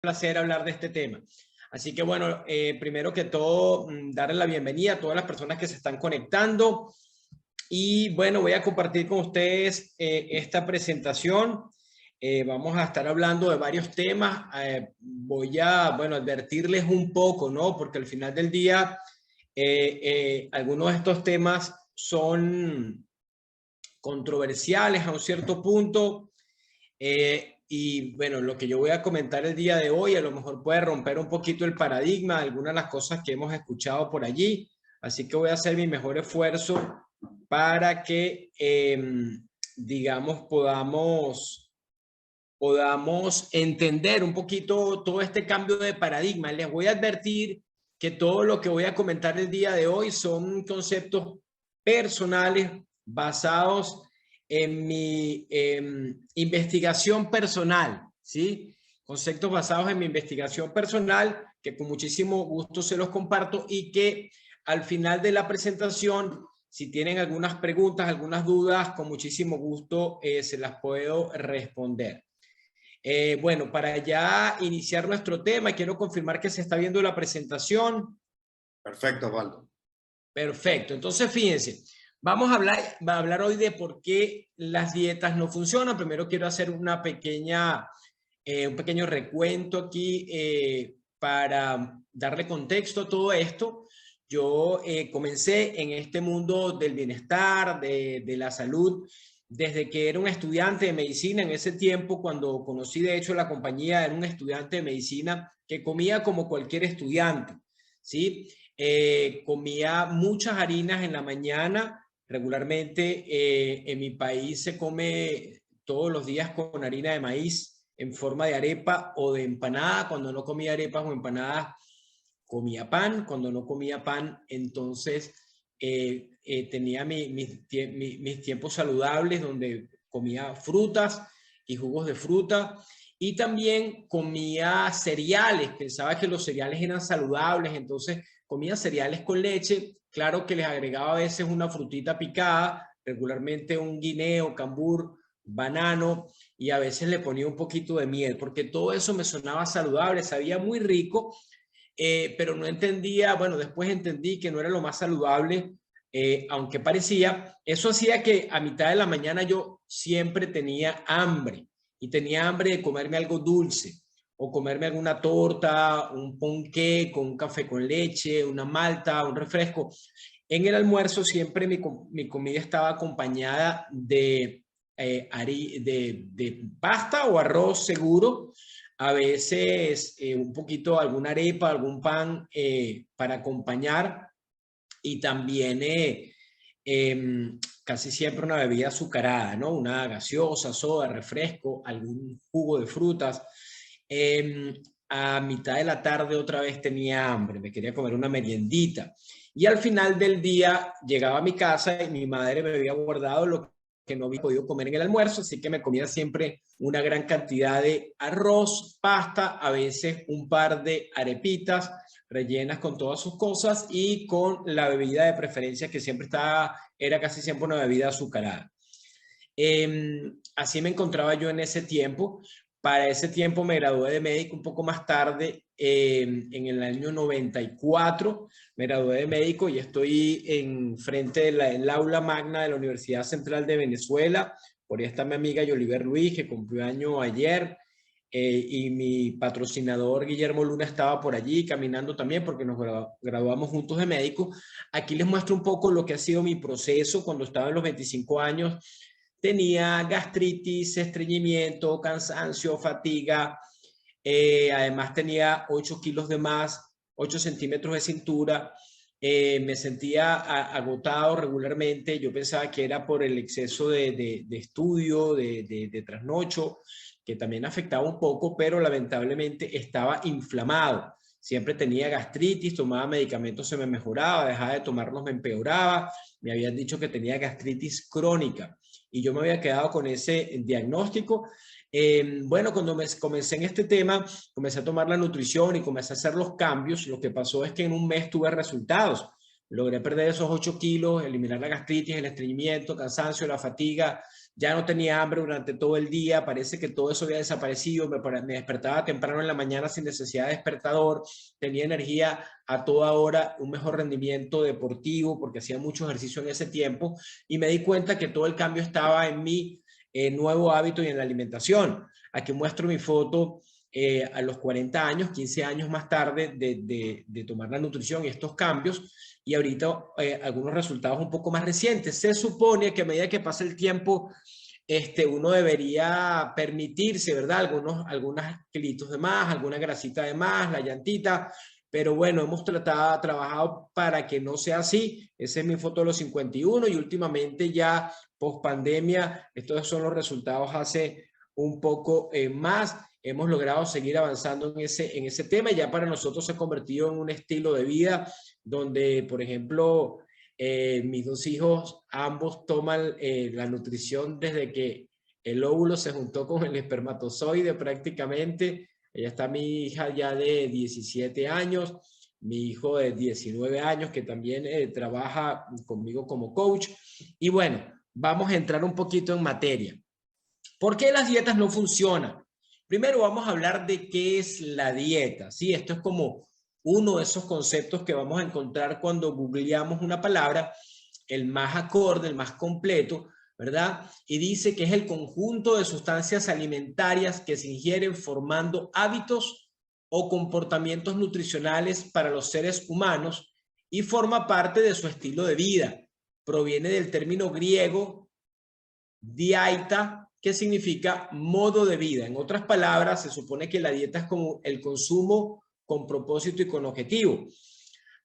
Placer hablar de este tema. Así que bueno, primero que todo, darle la bienvenida a todas las personas que se están conectando. Y bueno, voy a compartir con ustedes esta presentación. Vamos a estar hablando de varios temas. Voy a, bueno, advertirles un poco, ¿no? Porque al final del día, algunos de estos temas son controversiales a un cierto punto. Y bueno, lo que yo voy a comentar el día de hoy a lo mejor puede romper un poquito el paradigma de algunas de las cosas que hemos escuchado por allí. Así que voy a hacer mi mejor esfuerzo para que, digamos, podamos entender un poquito todo este cambio de paradigma. Les voy a advertir que todo lo que voy a comentar el día de hoy son conceptos personales basados en mi investigación personal, ¿sí? Conceptos basados en mi investigación personal que con muchísimo gusto se los comparto y que al final de la presentación, si tienen algunas preguntas, algunas dudas, con muchísimo gusto se las puedo responder. Bueno, para ya iniciar nuestro tema, quiero confirmar que se está viendo la presentación. Perfecto, Osvaldo. Perfecto. Entonces, fíjense, vamos a hablar hoy de por qué las dietas no funcionan. Primero quiero hacer un pequeño recuento aquí para darle contexto a todo esto. Yo comencé en este mundo del bienestar, de la salud, desde que era un estudiante de medicina. En ese tiempo, cuando conocí de hecho la compañía, era un estudiante de medicina que comía como cualquier estudiante, ¿sí? Comía muchas harinas en la mañana. Regularmente en mi país se come todos los días con harina de maíz en forma de arepa o de empanada. Cuando no comía arepas o empanadas, comía pan. Cuando no comía pan, entonces tenía mis tiempos saludables donde comía frutas y jugos de fruta. Y también comía cereales. Pensaba que los cereales eran saludables, entonces comía cereales con leche. Claro que les agregaba a veces una frutita picada, regularmente un guineo, cambur, banano, y a veces le ponía un poquito de miel, porque todo eso me sonaba saludable, sabía muy rico, pero no entendía, bueno, después entendí que no era lo más saludable, aunque parecía. Eso hacía que a mitad de la mañana yo siempre tenía hambre, y tenía hambre de comerme algo dulce, o comerme alguna torta, un ponqué con un café con leche, una malta, un refresco. En el almuerzo siempre mi comida estaba acompañada de pasta o arroz seguro, a veces un poquito alguna arepa, algún pan para acompañar, y también casi siempre una bebida azucarada, ¿no? Una gaseosa, soda, refresco, algún jugo de frutas. A mitad de la tarde otra vez tenía hambre, me quería comer una meriendita. Y al final del día llegaba a mi casa y mi madre me había guardado lo que no había podido comer en el almuerzo, así que me comía siempre una gran cantidad de arroz, pasta, a veces un par de arepitas rellenas con todas sus cosas y con la bebida de preferencia que siempre era casi siempre una bebida azucarada. Así me encontraba yo en ese tiempo. Para ese tiempo me gradué de médico un poco más tarde, en el año 94, me gradué de médico y estoy en frente del aula magna de la Universidad Central de Venezuela. Por ahí está mi amiga Yoliver Luis, que cumplió año ayer, y mi patrocinador Guillermo Luna estaba por allí caminando también porque nos graduamos juntos de médico. Aquí les muestro un poco lo que ha sido mi proceso cuando estaba en los 25 años. Tenía gastritis, estreñimiento, cansancio, fatiga. Además tenía 8 kilos de más, 8 centímetros de cintura. Me sentía agotado regularmente. Yo pensaba que era por el exceso de estudio, de trasnocho, que también afectaba un poco, pero lamentablemente estaba inflamado. Siempre tenía gastritis, tomaba medicamentos, se me mejoraba, dejaba de tomarlos, me empeoraba. Me habían dicho que tenía gastritis crónica y yo me había quedado con ese diagnóstico. Bueno, cuando comencé en este tema, comencé a tomar la nutrición y comencé a hacer los cambios. Lo que pasó es que en un mes tuve resultados. Logré perder esos 8 kilos, eliminar la gastritis, el estreñimiento, cansancio, la fatiga. ya no tenía hambre durante todo el día, parece que todo eso había desaparecido, me despertaba temprano en la mañana sin necesidad de despertador, tenía energía a toda hora, un mejor rendimiento deportivo porque hacía mucho ejercicio en ese tiempo y me di cuenta que todo el cambio estaba en mi nuevo hábito y en la alimentación. Aquí muestro mi foto a los 40 años, 15 años más tarde de tomar la nutrición y estos cambios, y ahorita algunos resultados un poco más recientes. Se supone que a medida que pasa el tiempo, uno debería permitirse, ¿verdad? Algunos kilitos de más, alguna grasita de más, la llantita, pero bueno, hemos trabajado para que no sea así. Esa es mi foto de los 51 y últimamente ya post pandemia, estos son los resultados hace un poco más. Hemos logrado seguir avanzando en ese tema y ya para nosotros se ha convertido en un estilo de vida donde, por ejemplo, mis dos hijos, ambos toman la nutrición desde que el óvulo se juntó con el espermatozoide prácticamente. Ella está mi hija ya de 17 años, mi hijo de 19 años que también trabaja conmigo como coach. Y bueno, vamos a entrar un poquito en materia. ¿Por qué las dietas no funcionan? Primero vamos a hablar de qué es la dieta. ¿Sí? Esto es como uno de esos conceptos que vamos a encontrar cuando googleamos una palabra, el más acorde, el más completo, ¿verdad? Y dice que es el conjunto de sustancias alimentarias que se ingieren formando hábitos o comportamientos nutricionales para los seres humanos y forma parte de su estilo de vida. Proviene del término griego dieta, que significa modo de vida. En otras palabras, se supone que la dieta es como el consumo con propósito y con objetivo.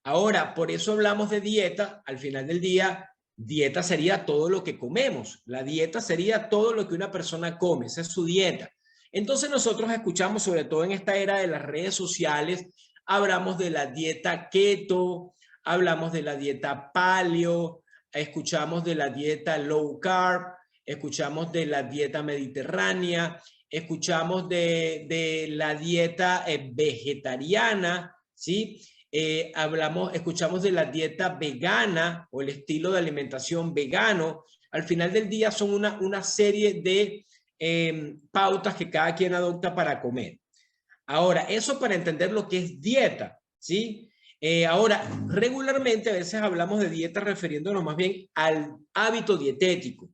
Ahora, por eso hablamos de dieta. Al final del día, dieta sería todo lo que comemos. La dieta sería todo lo que una persona come. Esa es su dieta. Entonces nosotros escuchamos, sobre todo en esta era de las redes sociales, hablamos de la dieta keto, hablamos de la dieta paleo, escuchamos de la dieta low carb, escuchamos de la dieta mediterránea, escuchamos de la dieta vegetariana, ¿sí? Escuchamos de la dieta vegana o el estilo de alimentación vegano. Al final del día son una serie de pautas que cada quien adopta para comer. Ahora, eso para entender lo que es dieta, ¿sí? Ahora, regularmente a veces hablamos de dieta refiriéndonos más bien al hábito dietético,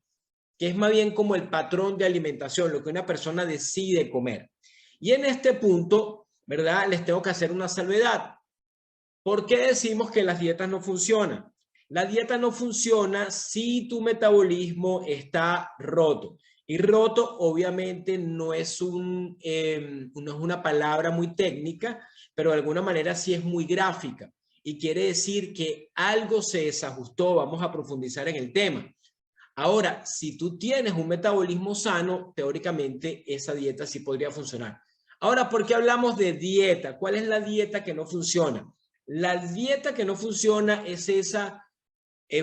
que es más bien como el patrón de alimentación, lo que una persona decide comer. Y en este punto, ¿verdad? Les tengo que hacer una salvedad. ¿Por qué decimos que las dietas no funcionan? La dieta no funciona si tu metabolismo está roto. Y roto obviamente no es una palabra muy técnica, pero de alguna manera sí es muy gráfica. Y quiere decir que algo se desajustó. Vamos a profundizar en el tema. Ahora, si tú tienes un metabolismo sano, teóricamente esa dieta sí podría funcionar. Ahora, ¿por qué hablamos de dieta? ¿Cuál es la dieta que no funciona? La dieta que no funciona es esa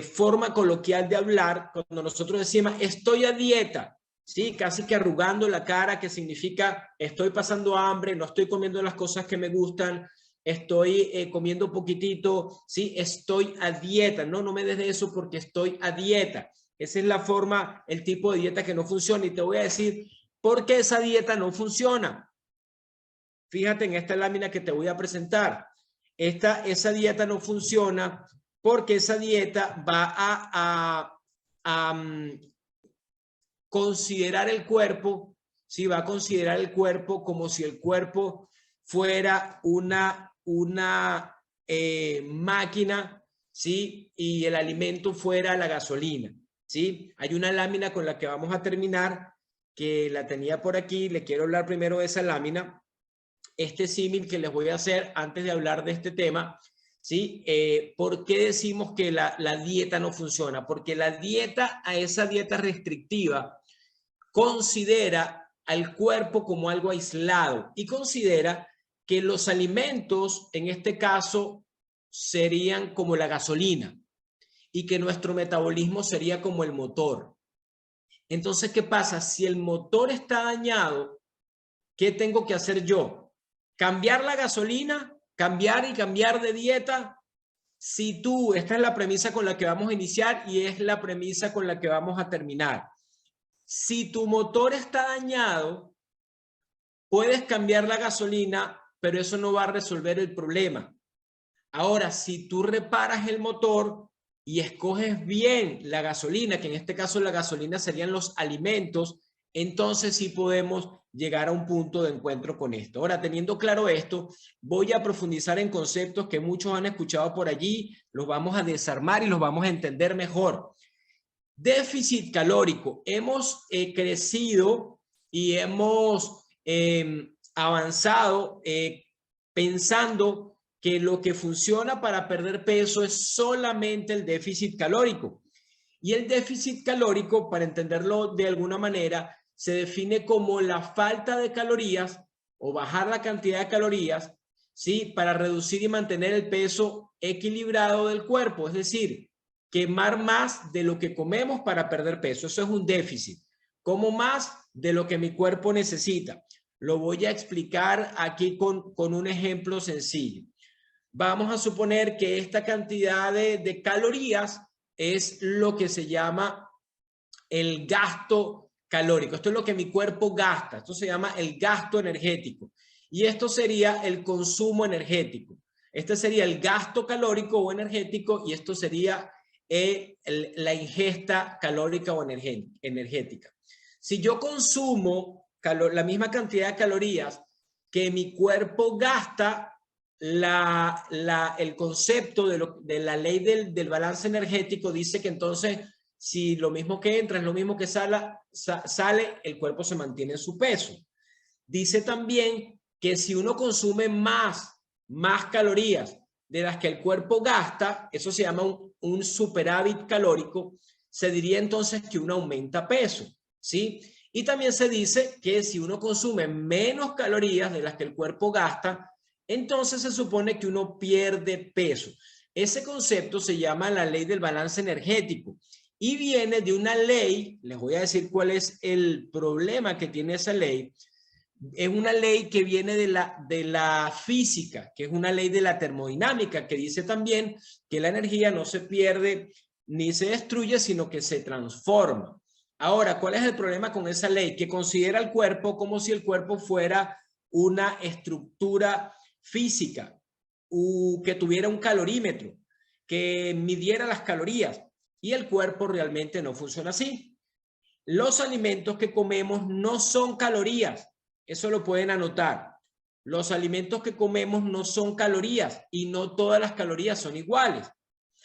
forma coloquial de hablar cuando nosotros decimos estoy a dieta, ¿sí? Casi que arrugando la cara, que significa estoy pasando hambre, no estoy comiendo las cosas que me gustan, estoy comiendo poquitito, ¿sí? Estoy a dieta, no me des de eso porque estoy a dieta. Esa es la forma, el tipo de dieta que no funciona. Y te voy a decir por qué esa dieta no funciona. Fíjate en esta lámina que te voy a presentar. Esa dieta no funciona porque esa dieta va a considerar el cuerpo, ¿sí? Va a considerar el cuerpo como si el cuerpo fuera una máquina, ¿sí? Y el alimento fuera la gasolina, ¿sí? Hay una lámina con la que vamos a terminar, que la tenía por aquí. Le quiero hablar primero de esa lámina. Este símil que les voy a hacer antes de hablar de este tema, ¿sí? ¿Por qué decimos que la dieta no funciona? Porque la dieta, a esa dieta restrictiva, considera al cuerpo como algo aislado y considera que los alimentos, en este caso, serían como la gasolina y que nuestro metabolismo sería como el motor. Entonces, ¿qué pasa? Si el motor está dañado, ¿qué tengo que hacer yo? ¿Cambiar la gasolina? ¿Cambiar de dieta? Si esta es la premisa con la que vamos a iniciar y es la premisa con la que vamos a terminar. Si tu motor está dañado, puedes cambiar la gasolina, pero eso no va a resolver el problema. Ahora, si tú reparas el motor y escoges bien la gasolina, que en este caso la gasolina serían los alimentos, entonces sí podemos llegar a un punto de encuentro con esto. Ahora, teniendo claro esto, voy a profundizar en conceptos que muchos han escuchado por allí, los vamos a desarmar y los vamos a entender mejor. Déficit calórico. Hemos crecido y hemos avanzado pensando que lo que funciona para perder peso es solamente el déficit calórico. Y el déficit calórico, para entenderlo de alguna manera, se define como la falta de calorías o bajar la cantidad de calorías, ¿sí? Para reducir y mantener el peso equilibrado del cuerpo, es decir, quemar más de lo que comemos para perder peso. Eso es un déficit. Como más de lo que mi cuerpo necesita. Lo voy a explicar aquí con un ejemplo sencillo. Vamos a suponer que esta cantidad de calorías es lo que se llama el gasto calórico. Esto es lo que mi cuerpo gasta. Esto se llama el gasto energético. Y esto sería el consumo energético. Este sería el gasto calórico o energético y esto sería la ingesta calórica o energética. Si yo consumo la misma cantidad de calorías que mi cuerpo gasta, el concepto de la ley del balance energético dice que entonces si lo mismo que entra es lo mismo que sale, el cuerpo se mantiene en su peso. Dice también que si uno consume más calorías de las que el cuerpo gasta, eso se llama un superávit calórico, se diría entonces que uno aumenta peso, ¿sí? Y también se dice que si uno consume menos calorías de las que el cuerpo gasta, entonces se supone que uno pierde peso. Ese concepto se llama la ley del balance energético y viene de una ley, les voy a decir cuál es el problema que tiene esa ley. Es una ley que viene de la física, que es una ley de la termodinámica, que dice también que la energía no se pierde ni se destruye, sino que se transforma. Ahora, ¿cuál es el problema con esa ley? Que considera el cuerpo como si el cuerpo fuera una estructura física, que tuviera un calorímetro, que midiera las calorías, y el cuerpo realmente no funciona así. Los alimentos que comemos no son calorías, eso lo pueden anotar. Los alimentos que comemos no son calorías y no todas las calorías son iguales.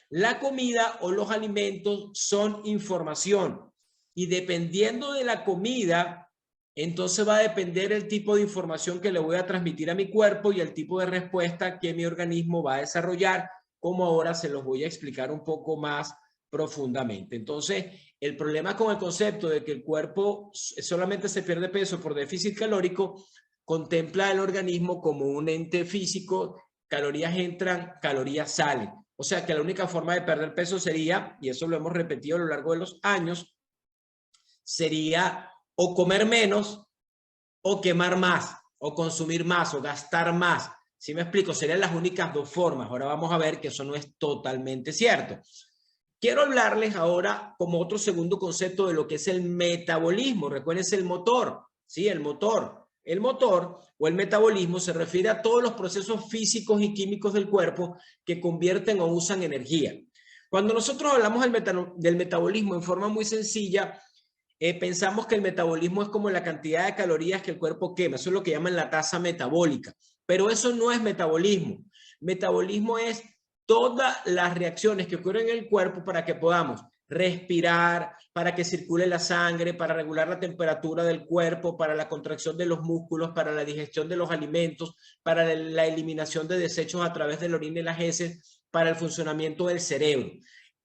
La comida o los alimentos son información y dependiendo de la comida, entonces va a depender el tipo de información que le voy a transmitir a mi cuerpo y el tipo de respuesta que mi organismo va a desarrollar, como ahora se los voy a explicar un poco más profundamente. Entonces, el problema con el concepto de que el cuerpo solamente se pierde peso por déficit calórico, contempla el organismo como un ente físico, calorías entran, calorías salen. O sea que la única forma de perder peso sería, y eso lo hemos repetido a lo largo de los años, sería o comer menos o quemar más, o consumir más, o gastar más. ¿Sí me explico? Serían las únicas dos formas. Ahora vamos a ver que eso no es totalmente cierto. Quiero hablarles ahora como otro segundo concepto de lo que es el metabolismo. Recuerden, el motor, ¿sí? El motor. El motor o el metabolismo se refiere a todos los procesos físicos y químicos del cuerpo que convierten o usan energía. Cuando nosotros hablamos del metabolismo en forma muy sencilla, pensamos que el metabolismo es como la cantidad de calorías que el cuerpo quema. Eso es lo que llaman la tasa metabólica. Pero eso no es metabolismo. Metabolismo es todas las reacciones que ocurren en el cuerpo para que podamos respirar, para que circule la sangre, para regular la temperatura del cuerpo, para la contracción de los músculos, para la digestión de los alimentos, para la eliminación de desechos a través de la orina y las heces, para el funcionamiento del cerebro.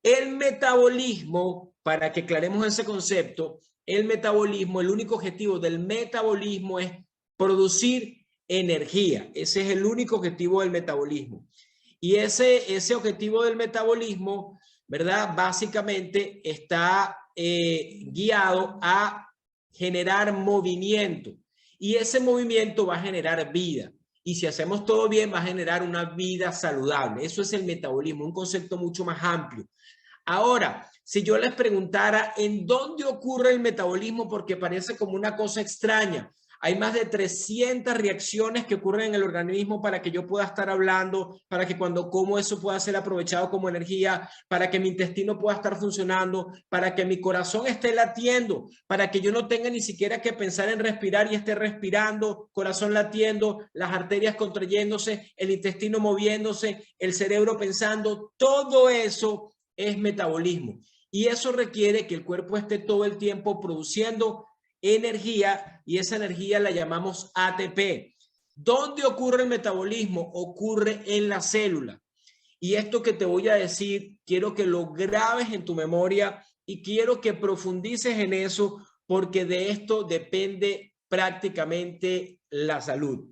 El metabolismo, para que aclaremos ese concepto, el metabolismo, el único objetivo del metabolismo es producir energía. Ese es el único objetivo del metabolismo. Y ese objetivo del metabolismo, ¿verdad? Básicamente está guiado a generar movimiento. Y ese movimiento va a generar vida. Y si hacemos todo bien, va a generar una vida saludable. Eso es el metabolismo, un concepto mucho más amplio. Ahora, si yo les preguntara en dónde ocurre el metabolismo, porque parece como una cosa extraña, hay más de 300 reacciones que ocurren en el organismo para que yo pueda estar hablando, para que cuando como eso pueda ser aprovechado como energía, para que mi intestino pueda estar funcionando, para que mi corazón esté latiendo, para que yo no tenga ni siquiera que pensar en respirar y esté respirando, corazón latiendo, las arterias contrayéndose, el intestino moviéndose, el cerebro pensando, todo eso es metabolismo. Y eso requiere que el cuerpo esté todo el tiempo produciendo energía y esa energía la llamamos ATP. ¿Dónde ocurre el metabolismo? Ocurre en la célula. Y esto que te voy a decir, quiero que lo grabes en tu memoria y quiero que profundices en eso porque de esto depende prácticamente la salud.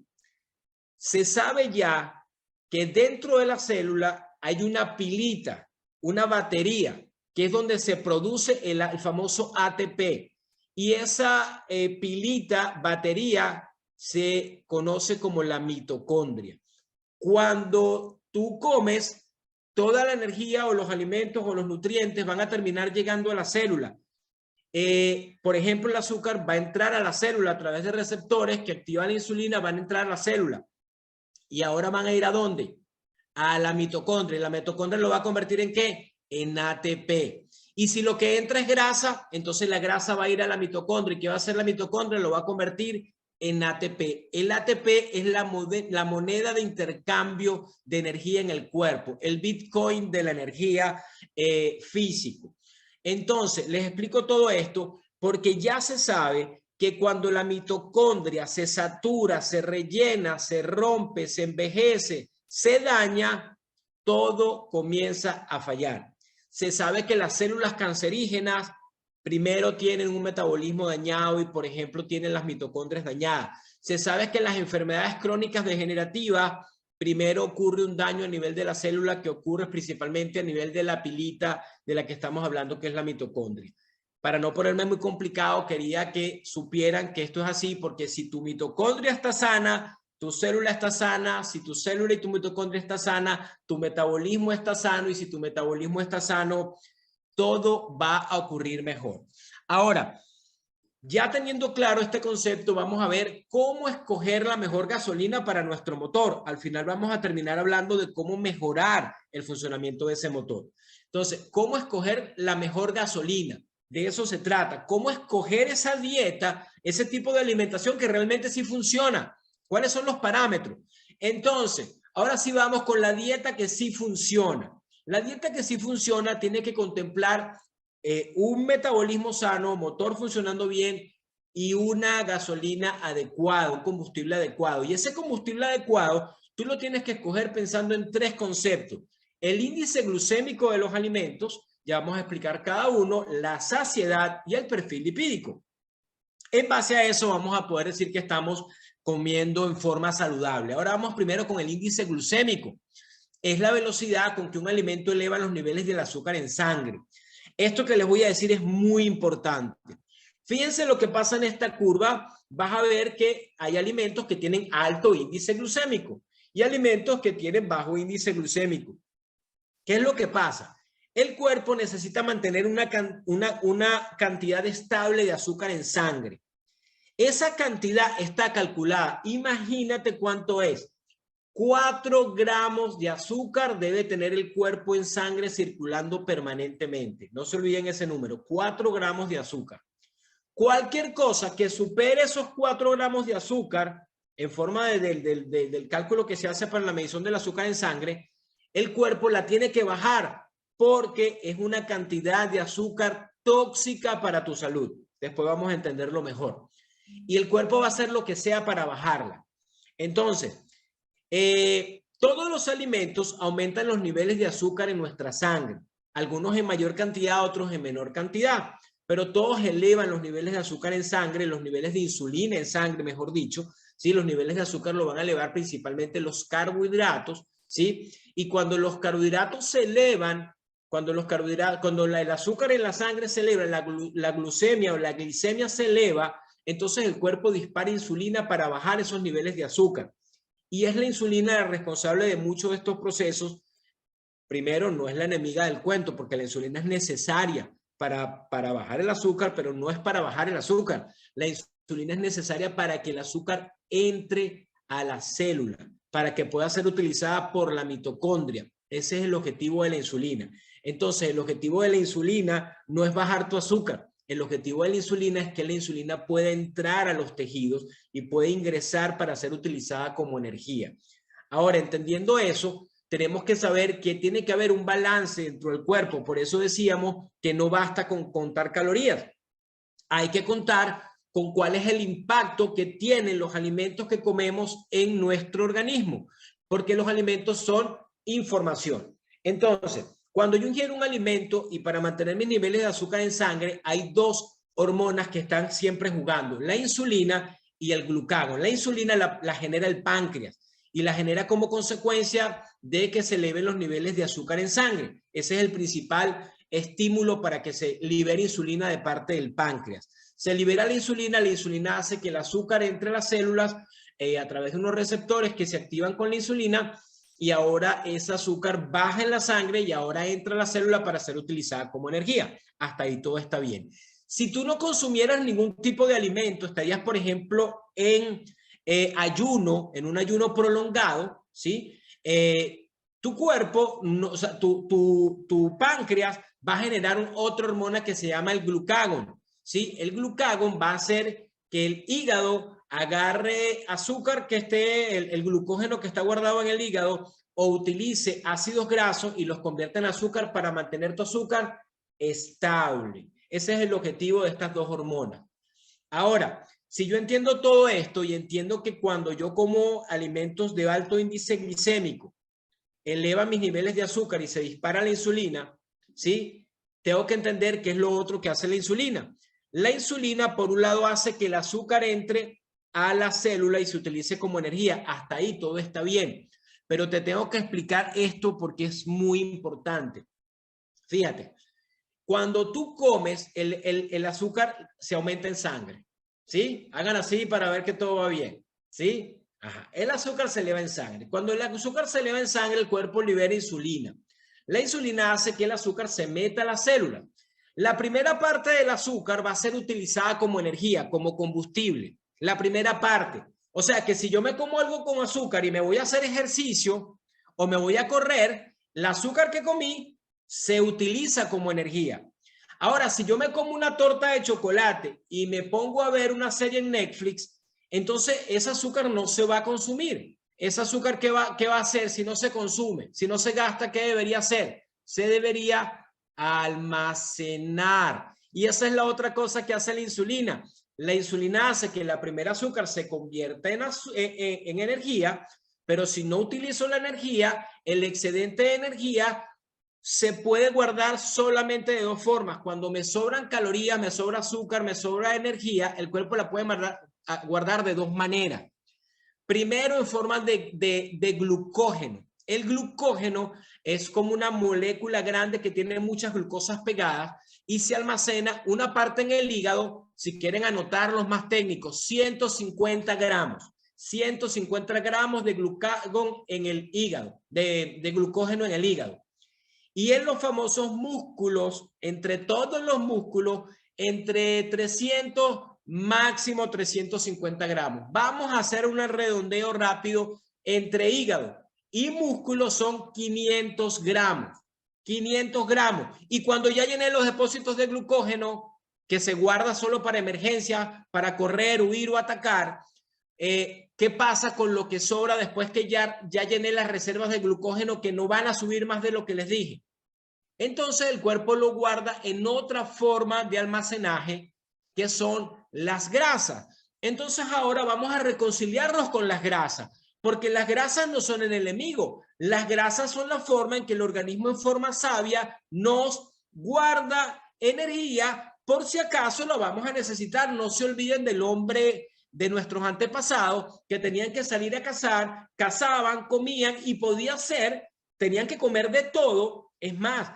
Se sabe ya que dentro de la célula hay una pilita, una batería, que es donde se produce el famoso ATP. Y esa pilita, batería, se conoce como la mitocondria. Cuando tú comes, toda la energía o los alimentos o los nutrientes van a terminar llegando a la célula. Por ejemplo, el azúcar va a entrar a la célula a través de receptores que activan la insulina, van a entrar a la célula. Y ahora van a ir ¿a dónde? A la mitocondria. La mitocondria lo va a convertir ¿en qué? En ATP. Y si lo que entra es grasa, entonces la grasa va a ir a la mitocondria. ¿Y qué va a hacer la mitocondria? Lo va a convertir en ATP. El ATP es la moneda de intercambio de energía en el cuerpo, el Bitcoin de la energía físico. Entonces, les explico todo esto porque ya se sabe que cuando la mitocondria se satura, se rellena, se rompe, se envejece, se daña, todo comienza a fallar. Se sabe que las células cancerígenas primero tienen un metabolismo dañado y, por ejemplo, tienen las mitocondrias dañadas. Se sabe que las enfermedades crónicas degenerativas, primero ocurre un daño a nivel de la célula que ocurre principalmente a nivel de la pilita de la que estamos hablando, que es la mitocondria. Para no ponerme muy complicado, quería que supieran que esto es así, porque si tu mitocondria está sana, tu célula está sana, si tu célula y tu mitocondria está sana, tu metabolismo está sano, y si tu metabolismo está sano, todo va a ocurrir mejor. Ahora, ya teniendo claro este concepto, vamos a ver cómo escoger la mejor gasolina para nuestro motor. Al final vamos a terminar hablando de cómo mejorar el funcionamiento de ese motor. Entonces, ¿cómo escoger la mejor gasolina? De eso se trata. ¿Cómo escoger esa dieta, ese tipo de alimentación que realmente sí funciona? ¿Cuáles son los parámetros? Entonces, ahora sí vamos con la dieta que sí funciona. La dieta que sí funciona tiene que contemplar un metabolismo sano, motor funcionando bien y una gasolina adecuada, un combustible adecuado. Y ese combustible adecuado tú lo tienes que escoger pensando en tres conceptos. El índice glucémico de los alimentos, ya vamos a explicar cada uno, la saciedad y el perfil lipídico. En base a eso vamos a poder decir que estamos comiendo en forma saludable. Ahora vamos primero con el índice glucémico. Es la velocidad con que un alimento eleva los niveles del azúcar en sangre. Esto que les voy a decir es muy importante. Fíjense lo que pasa en esta curva. Vas a ver que hay alimentos que tienen alto índice glucémico y alimentos que tienen bajo índice glucémico. ¿Qué es lo que pasa? El cuerpo necesita mantener una cantidad estable de azúcar en sangre. Esa cantidad está calculada. Imagínate cuánto es. 4 gramos de azúcar debe tener el cuerpo en sangre circulando permanentemente. No se olviden ese número, 4 gramos de azúcar. Cualquier cosa que supere esos 4 gramos de azúcar, en forma del cálculo que se hace para la medición del azúcar en sangre, el cuerpo la tiene que bajar porque es una cantidad de azúcar tóxica para tu salud. Después vamos a entenderlo mejor. Y el cuerpo va a hacer lo que sea para bajarla. Entonces, todos los alimentos aumentan los niveles de azúcar en nuestra sangre, algunos en mayor cantidad, otros en menor cantidad, pero todos elevan los niveles de azúcar en sangre, los niveles de insulina en sangre, mejor dicho, ¿sí? Los niveles de azúcar lo van a elevar principalmente los carbohidratos, ¿sí? Y cuando los carbohidratos se elevan, cuando el azúcar en la sangre se eleva, la glucemia o la glicemia se eleva, entonces el cuerpo dispara insulina para bajar esos niveles de azúcar. Y es la insulina la responsable de muchos de estos procesos primero, no es la enemiga del cuento, porque la insulina es necesaria para bajar el azúcar, pero no es para bajar el azúcar. La insulina es necesaria para que el azúcar entre a la célula, para que pueda ser utilizada por la mitocondria. Ese es el objetivo de la insulina. Entonces, el objetivo de la insulina no es bajar tu azúcar. El objetivo de la insulina es que la insulina pueda entrar a los tejidos y puede ingresar para ser utilizada como energía. Ahora, entendiendo eso, tenemos que saber que tiene que haber un balance dentro del cuerpo. Por eso decíamos que no basta con contar calorías. Hay que contar con cuál es el impacto que tienen los alimentos que comemos en nuestro organismo, porque los alimentos son información. Entonces, cuando yo ingiero un alimento y para mantener mis niveles de azúcar en sangre, hay dos hormonas que están siempre jugando, la insulina y el glucagón. La insulina la genera el páncreas y la genera como consecuencia de que se eleven los niveles de azúcar en sangre. Ese es el principal estímulo para que se libere insulina de parte del páncreas. Se libera la insulina hace que el azúcar entre a las células a través de unos receptores que se activan con la insulina y ahora ese azúcar baja en la sangre y ahora entra a la célula para ser utilizada como energía. Hasta ahí todo está bien. Si tú no consumieras ningún tipo de alimento, estarías, por ejemplo, en ayuno, en un ayuno prolongado, ¿sí? Tu cuerpo, no, o sea, tu páncreas va a generar otra hormona que se llama el glucagón, ¿sí? El glucagón va a hacer que el hígado agarre azúcar que esté, el glucógeno que está guardado en el hígado, o utilice ácidos grasos y los convierta en azúcar para mantener tu azúcar estable. Ese es el objetivo de estas dos hormonas. Ahora, si yo entiendo todo esto y entiendo que cuando yo como alimentos de alto índice glicémico, eleva mis niveles de azúcar y se dispara la insulina, ¿sí? Tengo que entender qué es lo otro que hace la insulina. La insulina, por un lado, hace que el azúcar entre a la célula y se utilice como energía. Hasta ahí todo está bien. Pero te tengo que explicar esto porque es muy importante. Fíjate, cuando tú comes, el azúcar se aumenta en sangre, ¿sí? Hagan así para ver que todo va bien, ¿sí? Ajá. El azúcar se eleva en sangre. Cuando el azúcar se eleva en sangre, el cuerpo libera insulina. La insulina hace que el azúcar se meta a la célula. La primera parte del azúcar va a ser utilizada como energía, como combustible. La primera parte. O sea que si yo me como algo con azúcar y me voy a hacer ejercicio o me voy a correr, el azúcar que comí se utiliza como energía. Ahora, si yo me como una torta de chocolate y me pongo a ver una serie en Netflix, entonces ese azúcar no se va a consumir. Ese azúcar, ¿qué va a hacer si no se consume? Si no se gasta, ¿qué debería hacer? Se debería almacenar. Y esa es la otra cosa que hace la insulina. La insulina hace que la primera azúcar se convierta en energía, pero si no utilizo la energía, el excedente de energía se puede guardar solamente de dos formas. Cuando me sobran calorías, me sobra azúcar, me sobra energía, el cuerpo la puede guardar de dos maneras. Primero, en forma de glucógeno. El glucógeno es como una molécula grande que tiene muchas glucosas pegadas y se almacena una parte en el hígado, si quieren anotar los más técnicos, 150 gramos. 150 gramos de glucagón en el hígado, de glucógeno en el hígado. Y en los famosos músculos, entre todos los músculos, entre 300, máximo 350 gramos. Vamos a hacer un redondeo rápido entre hígado y músculo son 500 gramos. 500 gramos. Y cuando ya llené los depósitos de glucógeno, que se guarda solo para emergencia, para correr, huir o atacar, ¿qué pasa con lo que sobra después que ya llené las reservas de glucógeno que no van a subir más de lo que les dije? Entonces el cuerpo lo guarda en otra forma de almacenaje que son las grasas. Entonces ahora vamos a reconciliarnos con las grasas, porque las grasas no son el enemigo. Las grasas son la forma en que el organismo en forma sabia nos guarda energía por si acaso lo vamos a necesitar. No se olviden del hombre de nuestros antepasados que tenían que salir a cazar, cazaban, comían y podía ser, tenían que comer de todo. Es más,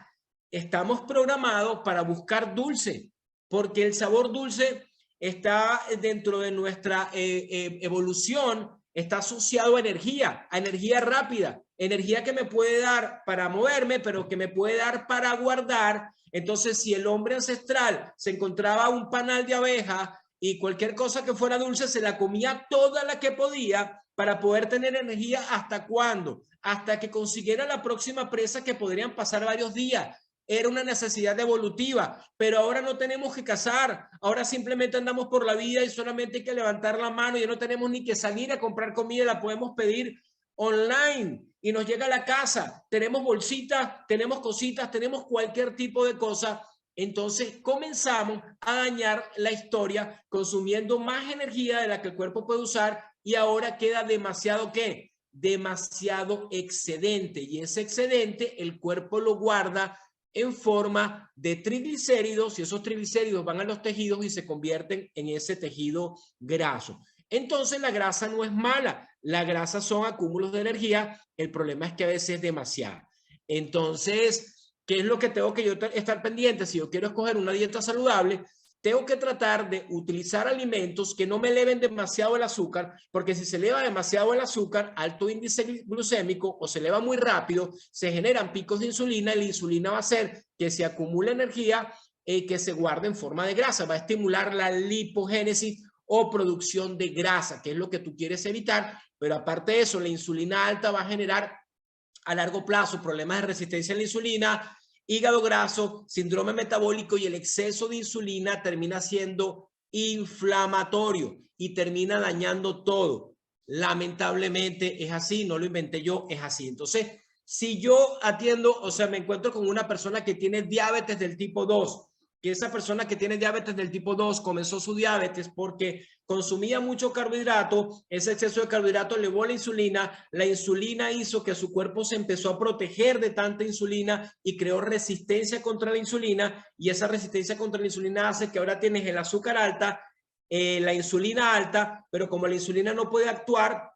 estamos programados para buscar dulce, porque el sabor dulce está dentro de nuestra evolución está asociado a energía rápida, energía que me puede dar para moverme, pero que me puede dar para guardar. Entonces, si el hombre ancestral se encontraba un panal de abeja y cualquier cosa que fuera dulce, se la comía toda la que podía para poder tener energía. ¿Hasta cuándo? Hasta que consiguiera la próxima presa, que podrían pasar varios días. Era una necesidad evolutiva, pero ahora no tenemos que cazar, ahora simplemente andamos por la vida y solamente hay que levantar la mano, y no tenemos ni que salir a comprar comida, la podemos pedir online y nos llega a la casa, tenemos bolsitas, tenemos cositas, tenemos cualquier tipo de cosa. Entonces comenzamos a dañar la historia consumiendo más energía de la que el cuerpo puede usar, y ahora queda demasiado, ¿qué? Demasiado excedente, y ese excedente el cuerpo lo guarda en forma de triglicéridos, y esos triglicéridos van a los tejidos y se convierten en ese tejido graso. Entonces la grasa no es mala, la grasa son acúmulos de energía, el problema es que a veces es demasiada. Entonces, ¿qué es lo que tengo que yo estar pendiente? Si yo quiero escoger una dieta saludable, tengo que tratar de utilizar alimentos que no me eleven demasiado el azúcar, porque si se eleva demasiado el azúcar, alto índice glucémico, o se eleva muy rápido, se generan picos de insulina, y la insulina va a hacer que se acumule energía y que se guarde en forma de grasa, va a estimular la lipogénesis o producción de grasa, que es lo que tú quieres evitar. Pero aparte de eso, la insulina alta va a generar a largo plazo problemas de resistencia a la insulina, hígado graso, síndrome metabólico, y el exceso de insulina termina siendo inflamatorio y termina dañando todo. Lamentablemente es así, no lo inventé yo, es así. Entonces, si yo atiendo, o sea, me encuentro con una persona que tiene diabetes del tipo 2, que esa persona que tiene diabetes del tipo 2 comenzó su diabetes porque consumía mucho carbohidrato, ese exceso de carbohidrato elevó la insulina hizo que su cuerpo se empezó a proteger de tanta insulina y creó resistencia contra la insulina, y esa resistencia contra la insulina hace que ahora tienes el azúcar alta, la insulina alta, pero como la insulina no puede actuar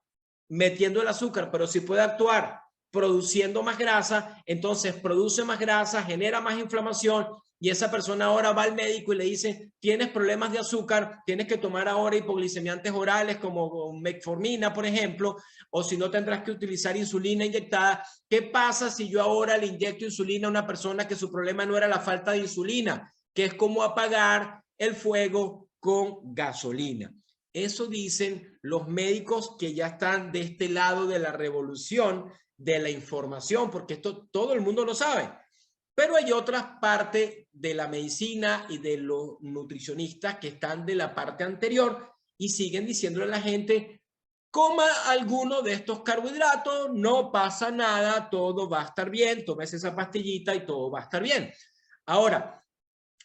metiendo el azúcar, pero sí puede actuar produciendo más grasa, entonces produce más grasa, genera más inflamación, y esa persona ahora va al médico y le dice: tienes problemas de azúcar, tienes que tomar ahora hipoglicemiantes orales como metformina, por ejemplo, o si no tendrás que utilizar insulina inyectada. ¿Qué pasa si yo ahora le inyecto insulina a una persona que su problema no era la falta de insulina, que es como apagar el fuego con gasolina? Eso dicen los médicos que ya están de este lado de la revolución de la información, porque esto todo el mundo lo sabe. Pero hay otras partes de la medicina y de los nutricionistas que están de la parte anterior y siguen diciéndole a la gente: coma alguno de estos carbohidratos, no pasa nada, todo va a estar bien, tomes esa pastillita y todo va a estar bien. Ahora,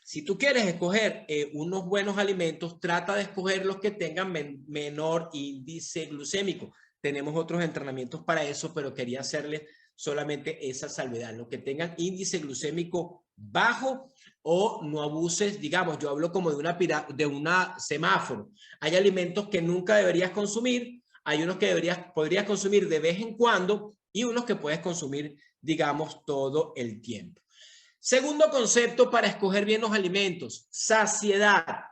si tú quieres escoger unos buenos alimentos, trata de escoger los que tengan menor índice glucémico. Tenemos otros entrenamientos para eso, pero quería hacerles solamente esa salvedad. Los que tengan índice glucémico bajo, o no abuses, digamos, yo hablo como de una semáforo. Hay alimentos que nunca deberías consumir, hay unos que podrías consumir de vez en cuando, y unos que puedes consumir, digamos, todo el tiempo. Segundo concepto para escoger bien los alimentos: saciedad.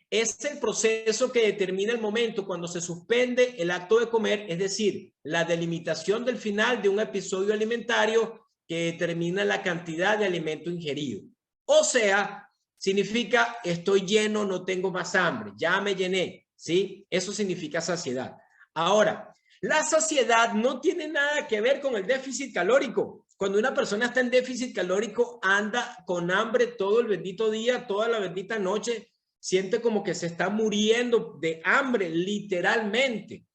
Es el proceso que determina el momento cuando se suspende el acto de comer, es decir, la delimitación del final de un episodio alimentario que determina la cantidad de alimento ingerido. O sea, significa estoy lleno, no tengo más hambre, ya me llené, ¿sí? Eso significa saciedad. Ahora, la saciedad no tiene nada que ver con el déficit calórico. Cuando una persona está en déficit calórico, anda con hambre todo el bendito día, toda la bendita noche, siente como que se está muriendo de hambre, literalmente.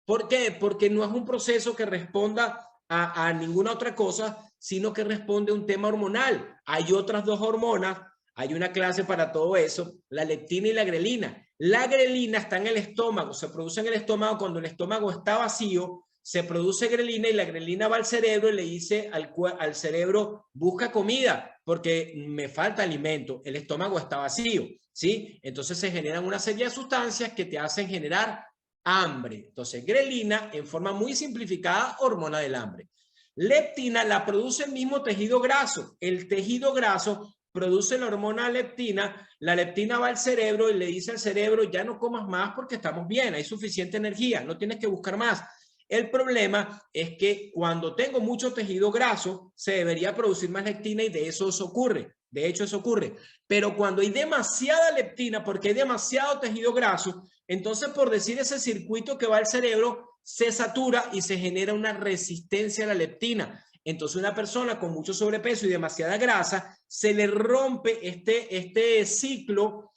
¿Por qué? Porque no es un proceso que responda a ninguna otra cosa, sino que responde a un tema hormonal. Hay otras dos hormonas, hay una clase para todo eso, la leptina y la grelina. La grelina está en el estómago, se produce en el estómago cuando el estómago está vacío, se produce grelina, y la grelina va al cerebro y le dice al cerebro: busca comida porque me falta alimento, el estómago está vacío, ¿sí? Entonces se generan una serie de sustancias que te hacen generar hambre. Entonces, grelina, en forma muy simplificada, hormona del hambre. Leptina la produce el mismo tejido graso. El tejido graso produce la hormona leptina, la leptina va al cerebro y le dice al cerebro, ya no comas más porque estamos bien, hay suficiente energía, no tienes que buscar más. El problema es que cuando tengo mucho tejido graso, se debería producir más leptina y de eso ocurre. De hecho, eso ocurre. Pero cuando hay demasiada leptina, porque hay demasiado tejido graso, entonces, por decir ese circuito que va al cerebro, se satura y se genera una resistencia a la leptina. Entonces, una persona con mucho sobrepeso y demasiada grasa, se le rompe este ciclo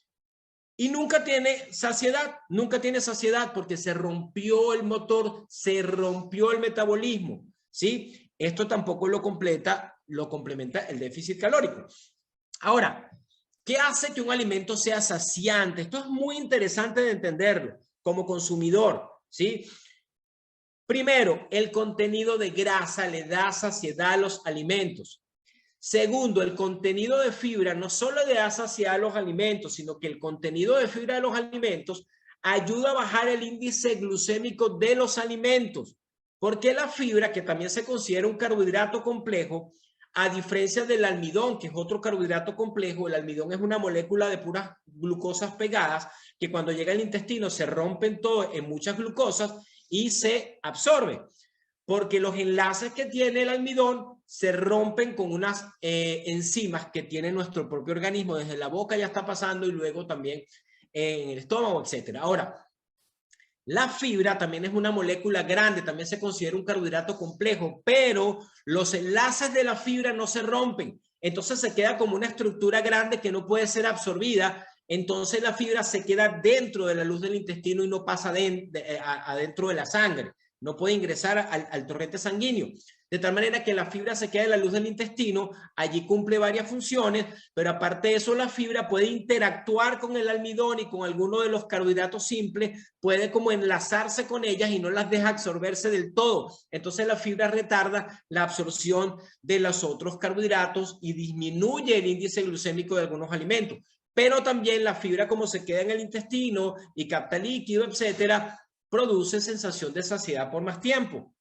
y nunca tiene saciedad porque se rompió el motor, se rompió el metabolismo, ¿sí? Esto tampoco lo complementa el déficit calórico. Ahora, ¿qué hace que un alimento sea saciante? Esto es muy interesante de entenderlo como consumidor, ¿sí? Primero, el contenido de grasa le da saciedad a los alimentos. Segundo, el contenido de fibra no solo le da saciedad a los alimentos, sino que el contenido de fibra de los alimentos ayuda a bajar el índice glucémico de los alimentos. Porque la fibra, que también se considera un carbohidrato complejo, a diferencia del almidón, que es otro carbohidrato complejo, el almidón es una molécula de puras glucosas pegadas que cuando llega al intestino se rompen todo en muchas glucosas y se absorbe. Porque los enlaces que tiene el almidón se rompen con unas enzimas que tiene nuestro propio organismo. Desde la boca ya está pasando y luego también en el estómago, etc. Ahora, la fibra también es una molécula grande, también se considera un carbohidrato complejo, pero los enlaces de la fibra no se rompen. Entonces se queda como una estructura grande que no puede ser absorbida. Entonces la fibra se queda dentro de la luz del intestino y no pasa adentro de la sangre. No puede ingresar al torrente sanguíneo. De tal manera que la fibra se queda en la luz del intestino, allí cumple varias funciones, pero aparte de eso la fibra puede interactuar con el almidón y con alguno de los carbohidratos simples, puede como enlazarse con ellas y no las deja absorberse del todo. Entonces la fibra retarda la absorción de los otros carbohidratos y disminuye el índice glucémico de algunos alimentos. Pero también la fibra, como se queda en el intestino y capta líquido, etcétera, produce sensación de saciedad por más tiempo.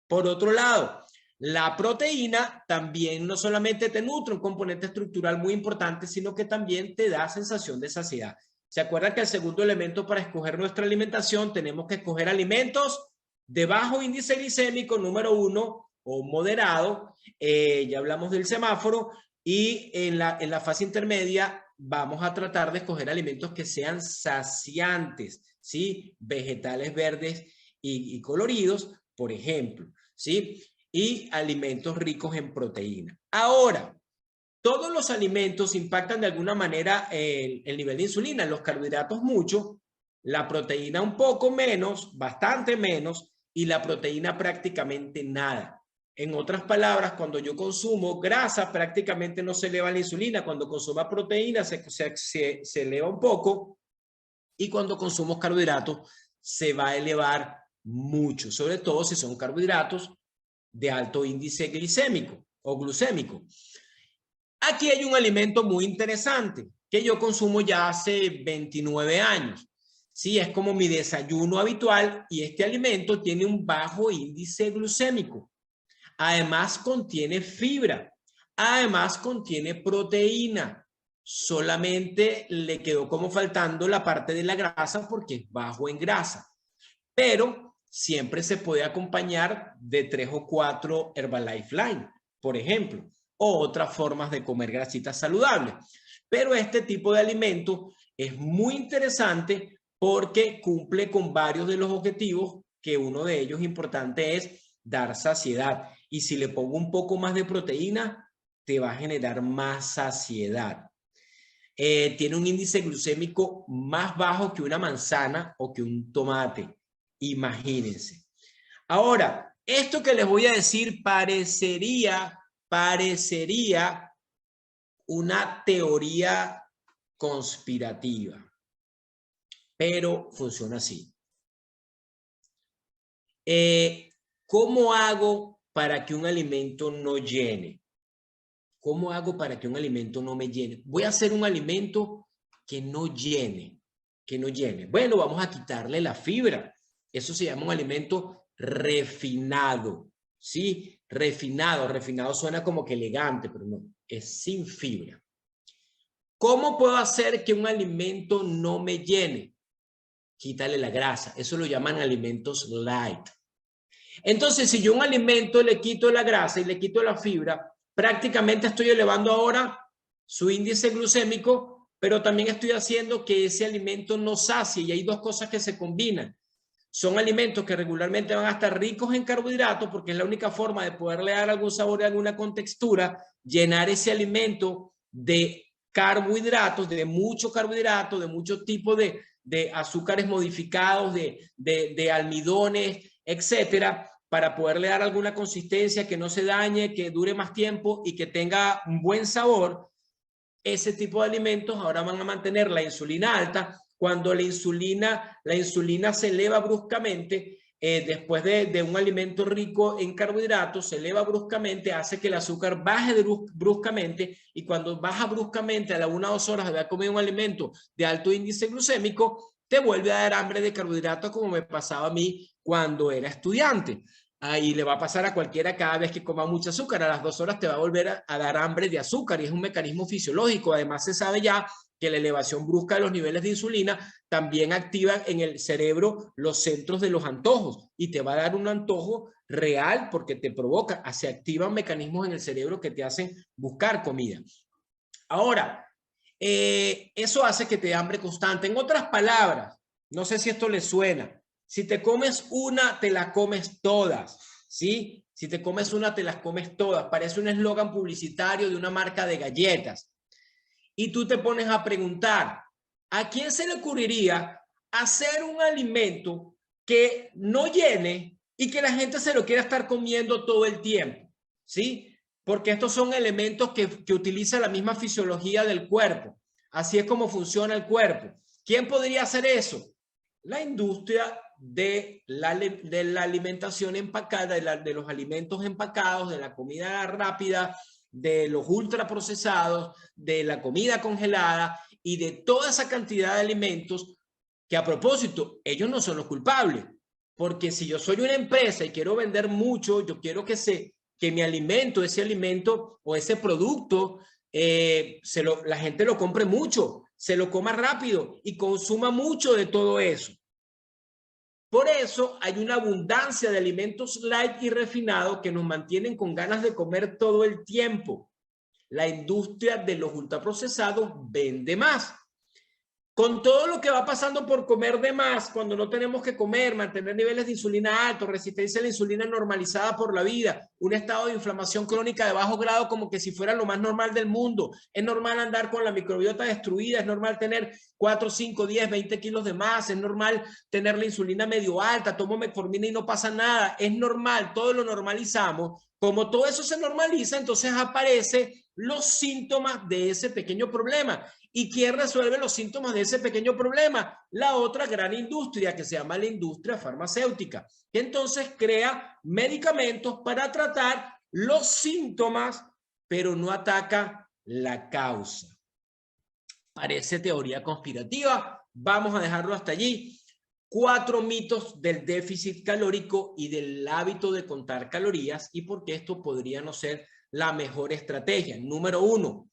Por otro lado, la proteína también no solamente te nutre un componente estructural muy importante, sino que también te da sensación de saciedad. ¿Se acuerdan que el segundo elemento para escoger nuestra alimentación tenemos que escoger alimentos de bajo índice glicémico, número 1, o moderado? Ya hablamos del semáforo. Y en la fase intermedia vamos a tratar de escoger alimentos que sean saciantes, ¿sí? Vegetales verdes y coloridos, por ejemplo, ¿sí? Y alimentos ricos en proteína. Ahora, todos los alimentos impactan de alguna manera el nivel de insulina, los carbohidratos mucho, la proteína un poco menos, bastante menos, y la proteína prácticamente nada. En otras palabras, cuando yo consumo grasa, prácticamente no se eleva la insulina. Cuando consumo proteína, se eleva un poco. Y cuando consumo carbohidratos, se va a elevar mucho, sobre todo si son carbohidratos de alto índice glicémico o glucémico. Aquí hay un alimento muy interesante que yo consumo ya hace 29 años. Sí, es como mi desayuno habitual y este alimento tiene un bajo índice glucémico. Además contiene fibra. Además contiene proteína. Solamente le quedó como faltando la parte de la grasa porque es bajo en grasa. Pero siempre se puede acompañar de 3 o 4 Herbalife Line, por ejemplo, o otras formas de comer grasitas saludables. Pero este tipo de alimento es muy interesante porque cumple con varios de los objetivos, que uno de ellos importante es dar saciedad. Y si le pongo un poco más de proteína, te va a generar más saciedad. Tiene un índice glucémico más bajo que una manzana o que un tomate. Imagínense. Ahora, esto que les voy a decir parecería una teoría conspirativa, pero funciona así. ¿Cómo hago para que un alimento no llene? ¿Cómo hago para que un alimento no me llene? Voy a hacer un alimento que no llene, Bueno, vamos a quitarle la fibra. Eso se llama un alimento refinado, ¿sí? Refinado suena como que elegante, pero no, es sin fibra. ¿Cómo puedo hacer que un alimento no me llene? Quítale la grasa. Eso lo llaman alimentos light. Entonces, si yo a un alimento le quito la grasa y le quito la fibra, prácticamente estoy elevando ahora su índice glucémico, pero también estoy haciendo que ese alimento no sacie, y hay dos cosas que se combinan. Son alimentos que regularmente van a estar ricos en carbohidratos, porque es la única forma de poderle dar algún sabor y alguna contextura, llenar ese alimento de carbohidratos, de mucho carbohidrato, de mucho tipo de azúcares modificados, de almidones, etcétera, para poderle dar alguna consistencia que no se dañe, que dure más tiempo y que tenga un buen sabor. Ese tipo de alimentos ahora van a mantener la insulina alta. Cuando la insulina se eleva bruscamente, después de un alimento rico en carbohidratos, se eleva bruscamente, hace que el azúcar baje bruscamente, y cuando baja bruscamente a las 1 o 2 horas de haber comido un alimento de alto índice glucémico, te vuelve a dar hambre de carbohidratos, como me pasaba a mí cuando era estudiante. Ahí le va a pasar a cualquiera cada vez que coma mucho azúcar. A las 2 horas te va a volver a dar hambre de azúcar, y es un mecanismo fisiológico. Además, se sabe ya que la elevación brusca de los niveles de insulina también activa en el cerebro los centros de los antojos, y te va a dar un antojo real porque te provoca, se activan mecanismos en el cerebro que te hacen buscar comida. Ahora, eso hace que te dé hambre constante. En otras palabras, no sé si esto le suena. Si te comes una, te la comes todas, ¿sí? Si te comes una, te las comes todas. Parece un eslogan publicitario de una marca de galletas. Y tú te pones a preguntar, ¿a quién se le ocurriría hacer un alimento que no llene y que la gente se lo quiera estar comiendo todo el tiempo? ¿Sí? Porque estos son elementos que utilizan la misma fisiología del cuerpo. Así es como funciona el cuerpo. ¿Quién podría hacer eso? La industria de la alimentación empacada, de los alimentos empacados, de la comida rápida, de los ultraprocesados, de la comida congelada y de toda esa cantidad de alimentos que, a propósito, ellos no son los culpables. Porque si yo soy una empresa y quiero vender mucho, yo quiero que mi alimento, ese alimento o ese producto, la gente lo compre mucho, se lo coma rápido y consuma mucho de todo eso. Por eso hay una abundancia de alimentos light y refinados que nos mantienen con ganas de comer todo el tiempo. La industria de los ultraprocesados vende más. Con todo lo que va pasando por comer de más, cuando no tenemos que comer, mantener niveles de insulina altos, resistencia a la insulina normalizada por la vida, un estado de inflamación crónica de bajo grado como que si fuera lo más normal del mundo. Es normal andar con la microbiota destruida, es normal tener 4, 5, 10, 20 kilos de más, es normal tener la insulina medio alta, tomo metformina y no pasa nada, es normal, todo lo normalizamos. Como todo eso se normaliza, entonces aparecen los síntomas de ese pequeño problema. ¿Y quién resuelve los síntomas de ese pequeño problema? La otra gran industria, que se llama la industria farmacéutica, que entonces crea medicamentos para tratar los síntomas, pero no ataca la causa. Parece teoría conspirativa. Vamos a dejarlo hasta allí. 4 mitos del déficit calórico y del hábito de contar calorías, y por qué esto podría no ser la mejor estrategia. Número 1.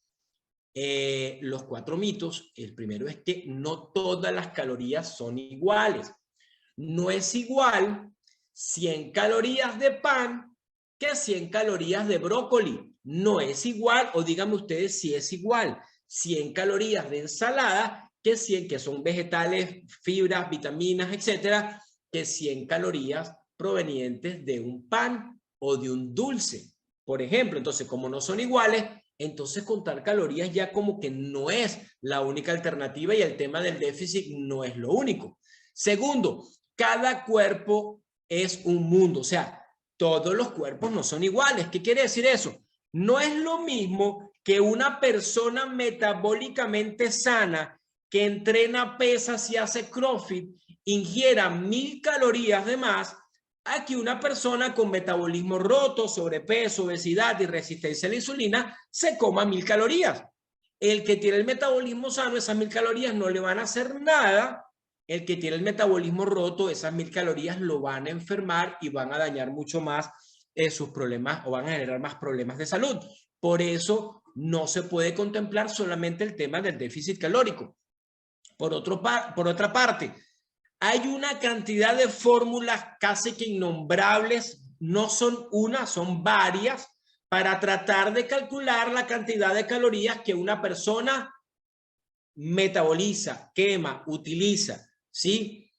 Los 4 mitos. El primero es que no todas las calorías son iguales. No es igual 100 calorías de pan que 100 calorías de brócoli. No es igual, o díganme ustedes si es igual, 100 calorías de ensalada que 100, que son vegetales, fibras, vitaminas, etcétera, que 100 calorías provenientes de un pan o de un dulce, por ejemplo. Entonces, como no son iguales, entonces contar calorías ya como que no es la única alternativa, y el tema del déficit no es lo único. Segundo, cada cuerpo es un mundo, o sea, todos los cuerpos no son iguales. ¿Qué quiere decir eso? No es lo mismo que una persona metabólicamente sana que entrena pesas y hace CrossFit ingiera 1000 calorías de más a que una persona con metabolismo roto, sobrepeso, obesidad y resistencia a la insulina se coma 1000 calorías. El que tiene el metabolismo sano, esas 1000 calorías no le van a hacer nada. El que tiene el metabolismo roto, esas 1000 calorías lo van a enfermar y van a dañar mucho más sus problemas, o van a generar más problemas de salud. Por eso no se puede contemplar solamente el tema del déficit calórico. Por otra parte, hay una cantidad de fórmulas casi que innombrables, no son una, son varias, para tratar de calcular la cantidad de calorías que una persona metaboliza, quema, utiliza, ¿sí?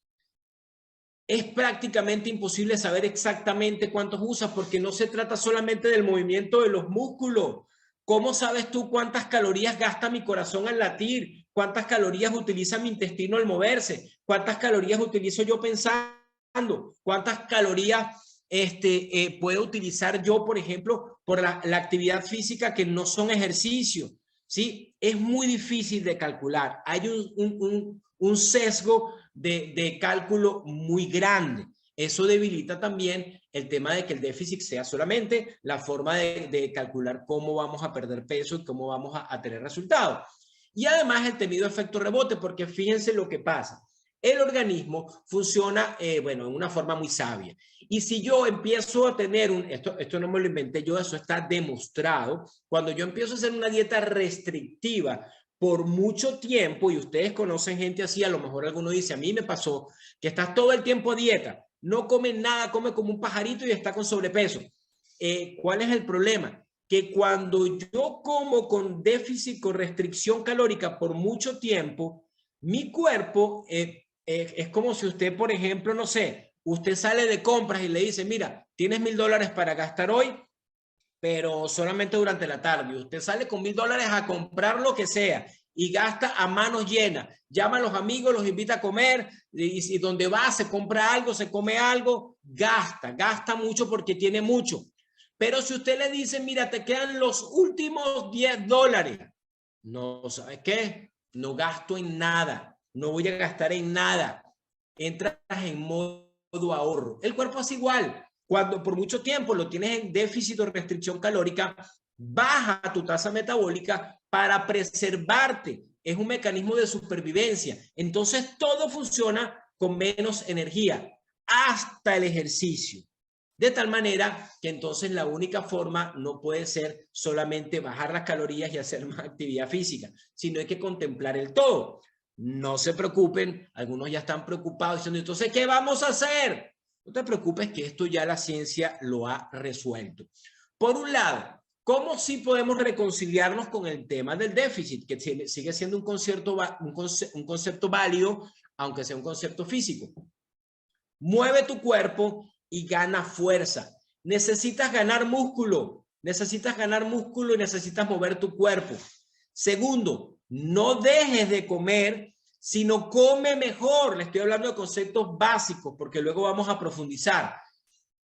Es prácticamente imposible saber exactamente cuántos usas porque no se trata solamente del movimiento de los músculos. ¿Cómo sabes tú cuántas calorías gasta mi corazón al latir? ¿Cuántas calorías utiliza mi intestino al moverse? ¿Cuántas calorías utilizo yo pensando? ¿Cuántas calorías puedo utilizar yo, por ejemplo, por la actividad física que no son ejercicio? ¿Sí? Es muy difícil de calcular. Hay un sesgo de cálculo muy grande. Eso debilita también el tema de que el déficit sea solamente la forma de calcular cómo vamos a perder peso y cómo vamos a tener resultados. Y además el temido efecto rebote, porque fíjense lo que pasa. El organismo funciona, bueno, en una forma muy sabia. Y si yo empiezo a tener esto no me lo inventé yo, eso está demostrado. Cuando yo empiezo a hacer una dieta restrictiva por mucho tiempo, y ustedes conocen gente así, a lo mejor alguno dice, a mí me pasó que estás todo el tiempo a dieta, no come nada, come como un pajarito y está con sobrepeso. ¿Cuál es el problema? Que cuando yo como con déficit, con restricción calórica por mucho tiempo, mi cuerpo es como si usted, por ejemplo, no sé, usted sale de compras y le dice, mira, tienes $1000 para gastar hoy, pero solamente durante la tarde. Usted sale con $1000 a comprar lo que sea y gasta a manos llenas. Llama a los amigos, los invita a comer y donde va se compra algo, se come algo, gasta mucho porque tiene mucho. Pero si usted le dice, mira, te quedan los últimos $10, no, ¿sabes qué? No gasto en nada, no voy a gastar en nada. Entras en modo ahorro. El cuerpo es igual. Cuando por mucho tiempo lo tienes en déficit o restricción calórica, baja tu tasa metabólica para preservarte. Es un mecanismo de supervivencia. Entonces todo funciona con menos energía, hasta el ejercicio. De tal manera que entonces la única forma no puede ser solamente bajar las calorías y hacer más actividad física, sino hay que contemplar el todo. No se preocupen, algunos ya están preocupados diciendo, entonces, ¿qué vamos a hacer? No te preocupes que esto ya la ciencia lo ha resuelto. Por un lado, ¿cómo sí podemos reconciliarnos con el tema del déficit? Que sigue siendo un concepto válido, aunque sea un concepto físico. Mueve tu cuerpo y gana fuerza. Necesitas ganar músculo y necesitas mover tu cuerpo. Segundo, no dejes de comer, sino come mejor. Le estoy hablando de conceptos básicos porque luego vamos a profundizar.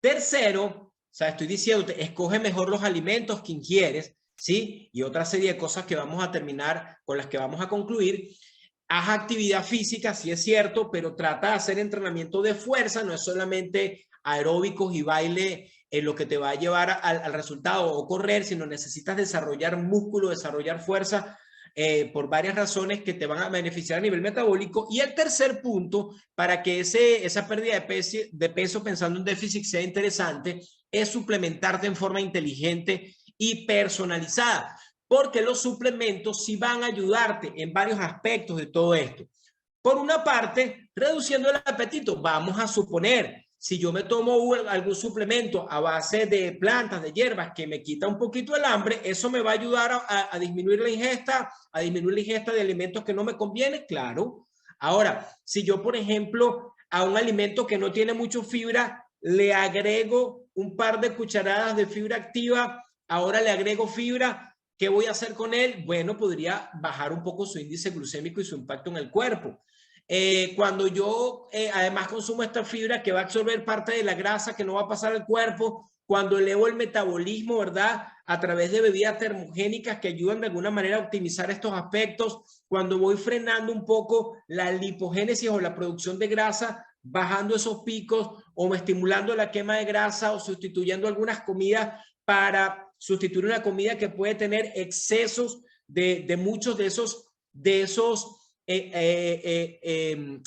Tercero, o sea, estoy diciéndote, escoge mejor los alimentos que ingieres, ¿sí? Y otra serie de cosas que vamos a terminar, con las que vamos a concluir. Haz actividad física, sí es cierto, pero trata de hacer entrenamiento de fuerza, no es solamente aeróbicos y baile lo que te va a llevar al resultado o correr, sino necesitas desarrollar músculo, desarrollar fuerza por varias razones que te van a beneficiar a nivel metabólico. Y el tercer punto, para que esa pérdida de peso pensando en déficit sea interesante, es suplementarte en forma inteligente y personalizada, porque los suplementos sí van a ayudarte en varios aspectos de todo esto. Por una parte, reduciendo el apetito. Vamos a suponer, si yo me tomo algún suplemento a base de plantas, de hierbas, que me quita un poquito el hambre, eso me va a ayudar a disminuir la ingesta, de alimentos que no me convienen, claro. Ahora, si yo, por ejemplo, a un alimento que no tiene mucho fibra, le agrego un par de cucharadas de fibra activa, ahora le agrego fibra, ¿qué voy a hacer con él? Bueno, podría bajar un poco su índice glucémico y su impacto en el cuerpo. Cuando yo además consumo esta fibra que va a absorber parte de la grasa que no va a pasar al cuerpo, cuando elevo el metabolismo, ¿verdad? A través de bebidas termogénicas que ayudan de alguna manera a optimizar estos aspectos, cuando voy frenando un poco la lipogénesis o la producción de grasa, bajando esos picos o estimulando la quema de grasa o sustituyendo algunas comidas para sustituir una comida que puede tener excesos de muchos de esos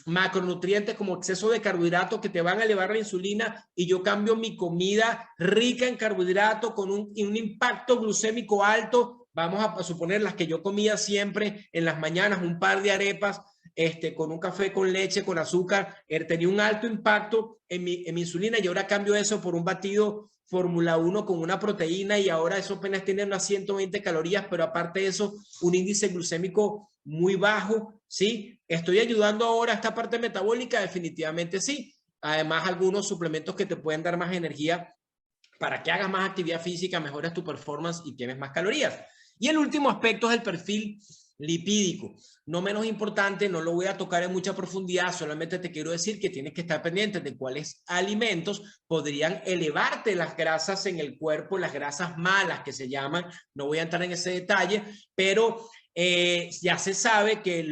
macronutrientes como exceso de carbohidratos que te van a elevar la insulina, y yo cambio mi comida rica en carbohidratos con un impacto glucémico alto, vamos a suponer las que yo comía siempre en las mañanas, un par de arepas, con un café con leche, con azúcar, tenía un alto impacto en mi insulina, y ahora cambio eso por un batido Fórmula 1 con una proteína, y ahora eso apenas tiene unas 120 calorías, pero aparte de eso, un índice glucémico muy bajo, ¿sí? ¿Estoy ayudando ahora a esta parte metabólica? Definitivamente sí. Además, algunos suplementos que te pueden dar más energía para que hagas más actividad física, mejores tu performance y quemes más calorías. Y el último aspecto es el perfil lipídico. No menos importante, no lo voy a tocar en mucha profundidad, solamente te quiero decir que tienes que estar pendiente de cuáles alimentos podrían elevarte las grasas en el cuerpo, las grasas malas que se llaman. No voy a entrar en ese detalle, pero ya se sabe que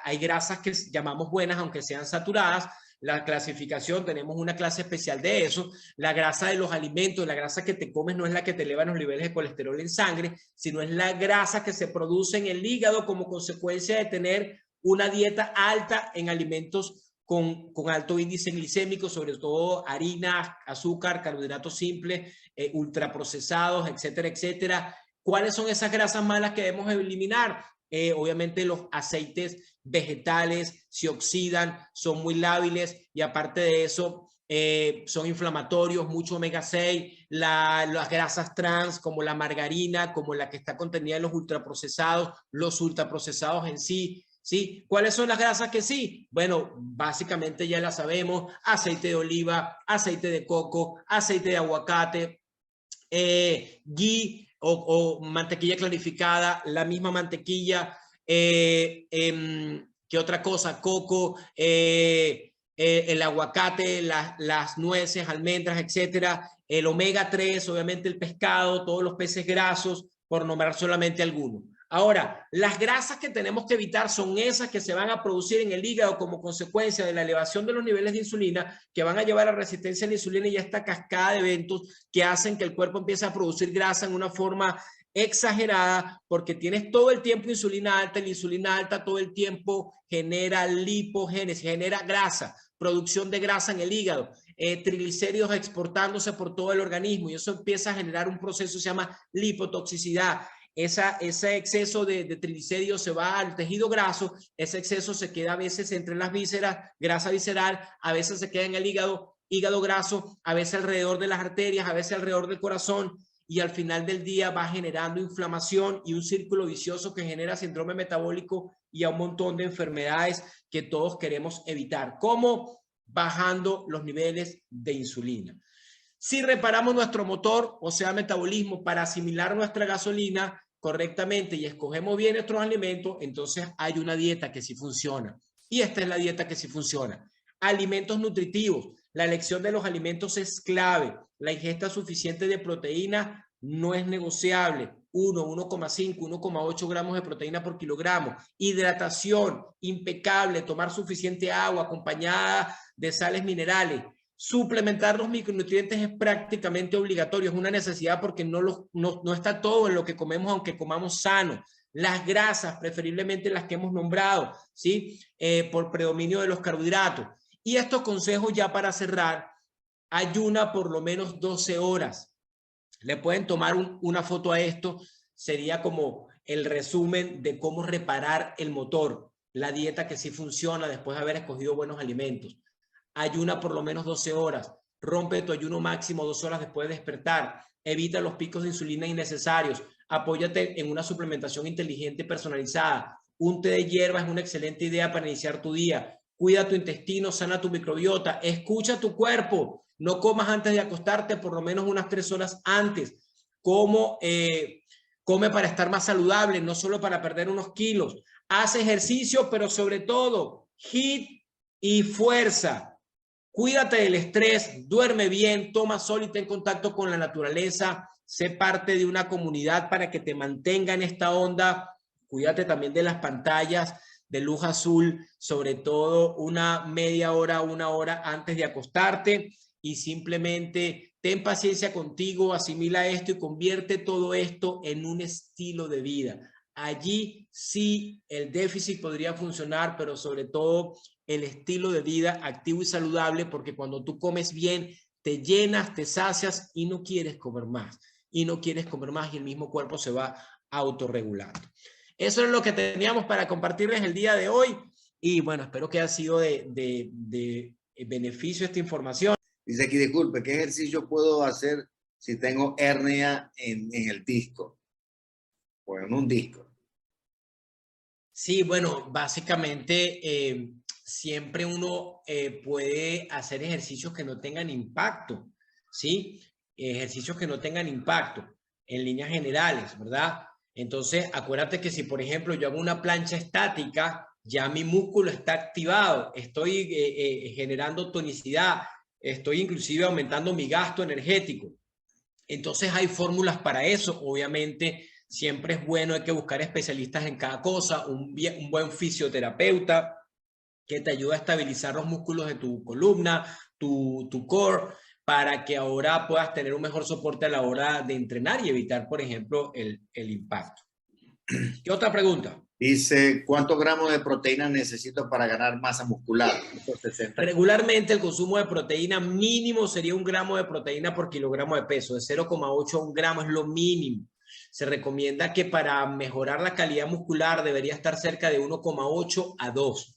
hay grasas que llamamos buenas, aunque sean saturadas. La clasificación, tenemos una clase especial de eso. La grasa de los alimentos, la grasa que te comes no es la que te eleva los niveles de colesterol en sangre, sino es la grasa que se produce en el hígado como consecuencia de tener una dieta alta en alimentos con alto índice glicémico, sobre todo harina, azúcar, carbohidratos simples, ultraprocesados, etcétera, etcétera. ¿Cuáles son esas grasas malas que debemos eliminar? Obviamente los aceites vegetales se oxidan, son muy lábiles, y aparte de eso son inflamatorios, mucho omega 6, las grasas trans como la margarina, como la que está contenida en los ultraprocesados en sí. ¿Sí? ¿Cuáles son las grasas que sí? Bueno, básicamente ya las sabemos: aceite de oliva, aceite de coco, aceite de aguacate, ghee o mantequilla clarificada, la misma mantequilla, ¿qué otra cosa? Coco, el aguacate, las nueces, almendras, etcétera, el omega 3, obviamente el pescado, todos los peces grasos, por nombrar solamente algunos. Ahora, las grasas que tenemos que evitar son esas que se van a producir en el hígado como consecuencia de la elevación de los niveles de insulina, que van a llevar a resistencia a la insulina y a esta cascada de eventos que hacen que el cuerpo empiece a producir grasa en una forma exagerada, porque tienes todo el tiempo insulina alta, y la insulina alta todo el tiempo genera lipogénesis, genera grasa, producción de grasa en el hígado, triglicéridos exportándose por todo el organismo, y eso empieza a generar un proceso que se llama lipotoxicidad. Ese exceso de triglicéridos se va al tejido graso, ese exceso se queda a veces entre las vísceras, grasa visceral, a veces se queda en el hígado graso, a veces alrededor de las arterias, a veces alrededor del corazón, y al final del día va generando inflamación y un círculo vicioso que genera síndrome metabólico y a un montón de enfermedades que todos queremos evitar, como bajando los niveles de insulina. Si reparamos nuestro motor, o sea, metabolismo, para asimilar nuestra gasolina correctamente y escogemos bien nuestros alimentos, entonces hay una dieta que sí funciona. Y esta es la dieta que sí funciona. Alimentos nutritivos. La elección de los alimentos es clave. La ingesta suficiente de proteína no es negociable. 1,5, 1,8 gramos de proteína por kilogramo. Hidratación impecable. Tomar suficiente agua acompañada de sales minerales. Suplementar los micronutrientes es prácticamente obligatorio, es una necesidad, porque no está todo en lo que comemos, aunque comamos sano. Las grasas, preferiblemente las que hemos nombrado, ¿sí? Por predominio de los carbohidratos. Y estos consejos, ya para cerrar: ayuna por lo menos 12 horas. Le pueden tomar una foto a esto, sería como el resumen de cómo reparar el motor, la dieta que sí funciona después de haber escogido buenos alimentos. Ayuna por lo menos 12 horas, rompe tu ayuno máximo 2 horas después de despertar, evita los picos de insulina innecesarios, apóyate en una suplementación inteligente y personalizada. Un té de hierba es una excelente idea para iniciar tu día. Cuida tu intestino, sana tu microbiota, escucha tu cuerpo. No comas antes de acostarte, por lo menos unas 3 horas antes. Come para estar más saludable, no solo para perder unos kilos. Haz ejercicio, pero sobre todo, HIIT y fuerza. Cuídate del estrés, duerme bien, toma sol y ten contacto con la naturaleza. Sé parte de una comunidad para que te mantenga en esta onda. Cuídate también de las pantallas de luz azul, sobre todo una media hora, 1 hora antes de acostarte, y simplemente ten paciencia contigo, asimila esto y convierte todo esto en un estilo de vida. Allí sí el déficit podría funcionar, pero sobre todo el estilo de vida activo y saludable, porque cuando tú comes bien, te llenas, te sacias y no quieres comer más. Y no quieres comer más, y el mismo cuerpo se va autorregulando. Eso es lo que teníamos para compartirles el día de hoy. Y bueno, espero que haya sido de beneficio esta información. Dice aquí, disculpe, ¿qué ejercicio puedo hacer si tengo hernia en el disco? O en un disco. Sí, bueno, básicamente siempre uno puede hacer ejercicios que no tengan impacto, ¿sí? Ejercicios que no tengan impacto en líneas generales, ¿verdad? Entonces, acuérdate que si, por ejemplo, yo hago una plancha estática, ya mi músculo está activado, estoy generando tonicidad, estoy inclusive aumentando mi gasto energético. Entonces hay fórmulas para eso, obviamente siempre es bueno, hay que buscar especialistas en cada cosa, un buen fisioterapeuta que te ayude a estabilizar los músculos de tu columna, tu core, para que ahora puedas tener un mejor soporte a la hora de entrenar y evitar, por ejemplo, el impacto. ¿Qué otra pregunta? Dice, ¿cuántos gramos de proteína necesito para ganar masa muscular? 160. Regularmente el consumo de proteína mínimo sería 1 gramo de proteína por kilogramo de peso. De 0,8 a 1 gramo es lo mínimo. Se recomienda que para mejorar la calidad muscular debería estar cerca de 1,8 a 2.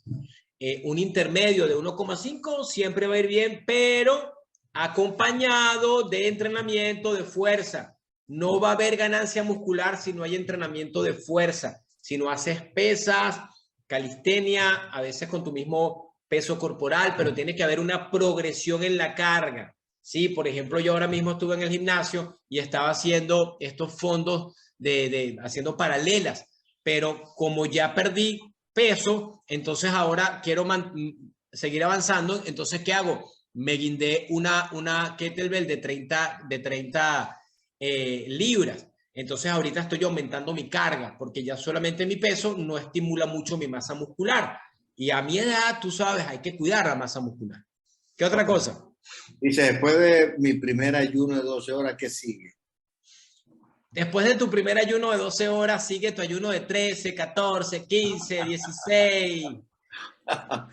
Un intermedio de 1,5 siempre va a ir bien, pero acompañado de entrenamiento de fuerza. No va a haber ganancia muscular si no hay entrenamiento de fuerza. Si no haces pesas, calistenia, a veces con tu mismo peso corporal, pero tiene que haber una progresión en la carga. Sí, por ejemplo, yo ahora mismo estuve en el gimnasio y estaba haciendo estos fondos haciendo paralelas, pero como ya perdí peso, entonces ahora quiero seguir avanzando, entonces ¿qué hago? Me guindé una kettlebell de 30 libras. Entonces ahorita estoy aumentando mi carga porque ya solamente mi peso no estimula mucho mi masa muscular. Y a mi edad, tú sabes, hay que cuidar la masa muscular. ¿Qué otra cosa? Dice, después de mi primer ayuno de 12 horas, ¿qué sigue? Después de tu primer ayuno de 12 horas, sigue tu ayuno de 13, 14, 15, 16.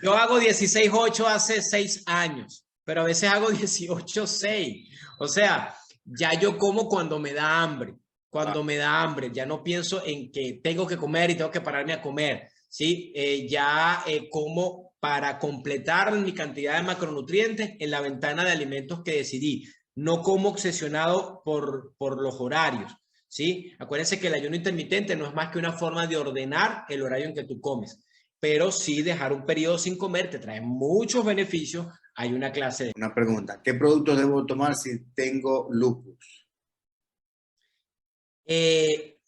Yo hago 16-8 hace 6 años, pero a veces hago 18-6. O sea, ya yo como cuando me da hambre. Cuando me da hambre, ya no pienso en que tengo que comer y tengo que pararme a comer. ¿Sí? Ya como para completar mi cantidad de macronutrientes en la ventana de alimentos que decidí. No como obsesionado por los horarios. ¿Sí? Acuérdense que el ayuno intermitente no es más que una forma de ordenar el horario en que tú comes. Pero sí dejar un periodo sin comer te trae muchos beneficios. Hay una clase de... Una pregunta, ¿qué productos debo tomar si tengo lupus?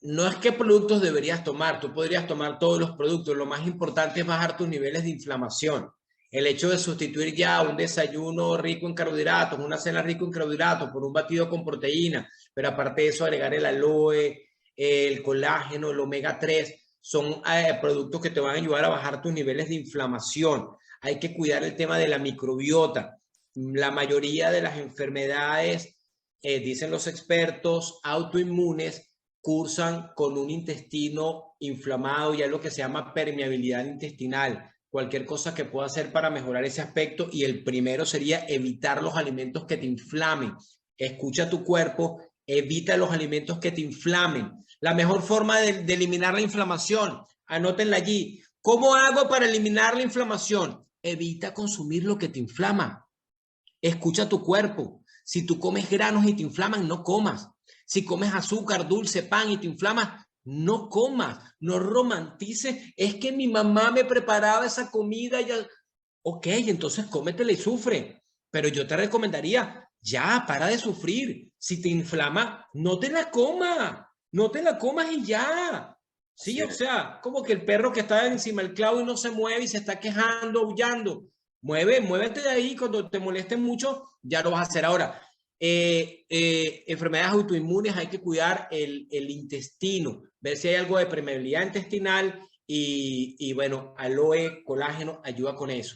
No es qué productos deberías tomar, tú podrías tomar todos los productos, lo más importante es bajar tus niveles de inflamación. El hecho de sustituir ya un desayuno rico en carbohidratos, una cena rica en carbohidratos por un batido con proteína, pero aparte de eso agregar el aloe, el colágeno, el omega 3, son productos que te van a ayudar a bajar tus niveles de inflamación. Hay que cuidar el tema de la microbiota. La mayoría de las enfermedades, dicen los expertos, autoinmunes, cursan con un intestino inflamado y hay lo que se llama permeabilidad intestinal. Cualquier cosa que pueda hacer para mejorar ese aspecto, y el primero sería evitar los alimentos que te inflamen. Escucha tu cuerpo, evita los alimentos que te inflamen. La mejor forma de eliminar la inflamación, anótenla allí. ¿Cómo hago para eliminar la inflamación? Evita consumir lo que te inflama. Escucha tu cuerpo. Si tú comes granos y te inflaman, no comas. Si comes azúcar, dulce, pan y te inflamas, no comas. No romantices. Es que mi mamá me preparaba esa comida. Ya... Ok, entonces cómetela y sufre. Pero yo te recomendaría, ya, para de sufrir. Si te inflama, no te la comas. No te la comas y ya. Sí, o sea, como que el perro que está encima del clavo y no se mueve y se está quejando, aullando. Muévete de ahí. Cuando te molesten mucho, ya lo vas a hacer. Ahora, enfermedades autoinmunes, hay que cuidar el intestino, ver si hay algo de permeabilidad intestinal y bueno, aloe, colágeno, ayuda con eso.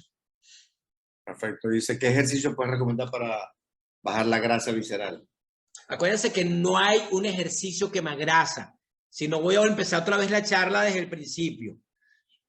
Perfecto. Dice, ¿qué ejercicio puedes recomendar para bajar la grasa visceral? Acuérdense que no hay un ejercicio que me agrasa. Si no, voy a empezar otra vez la charla desde el principio.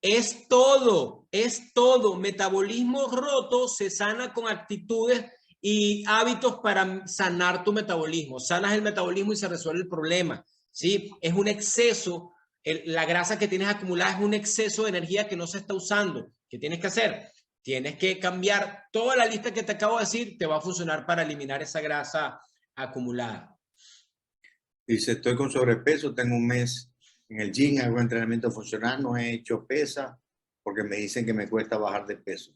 Es todo, es todo. Metabolismo roto se sana con actitudes y hábitos para sanar tu metabolismo. Sanas el metabolismo y se resuelve el problema. ¿sí? Es un exceso, la grasa que tienes acumulada es un exceso de energía que no se está usando. ¿Qué tienes que hacer? Tienes que cambiar toda la lista que te acabo de decir, te va a funcionar para eliminar esa grasa acumulada. Dice, estoy con sobrepeso, tengo un mes en el gym, hago entrenamiento funcional, no he hecho pesa porque me dicen que me cuesta bajar de peso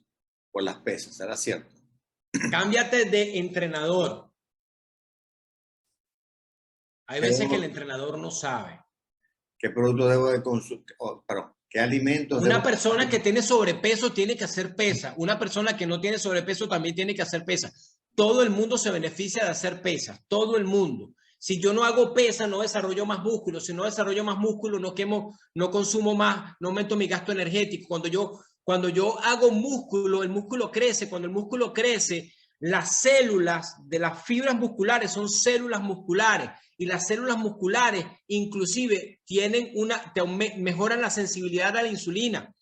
por las pesas, ¿será cierto? Cámbiate de entrenador. Hay veces que el ¿Qué, entrenador no sabe. qué producto debo de consumir? Perdón, ¿qué alimentos debo Una persona que consumir? tiene sobrepeso tiene que hacer pesa. Una persona que no tiene sobrepeso también tiene que hacer pesa. Todo el mundo se beneficia de hacer pesa. Todo el mundo. Si yo no hago pesa, no desarrollo más músculo. Si no desarrollo más músculo, no quemo, no consumo más, no aumento mi gasto energético. Cuando yo hago músculo, el músculo crece. Cuando el músculo crece, las células de las fibras musculares son células musculares. Y las células musculares inclusive mejoran la sensibilidad a la insulina.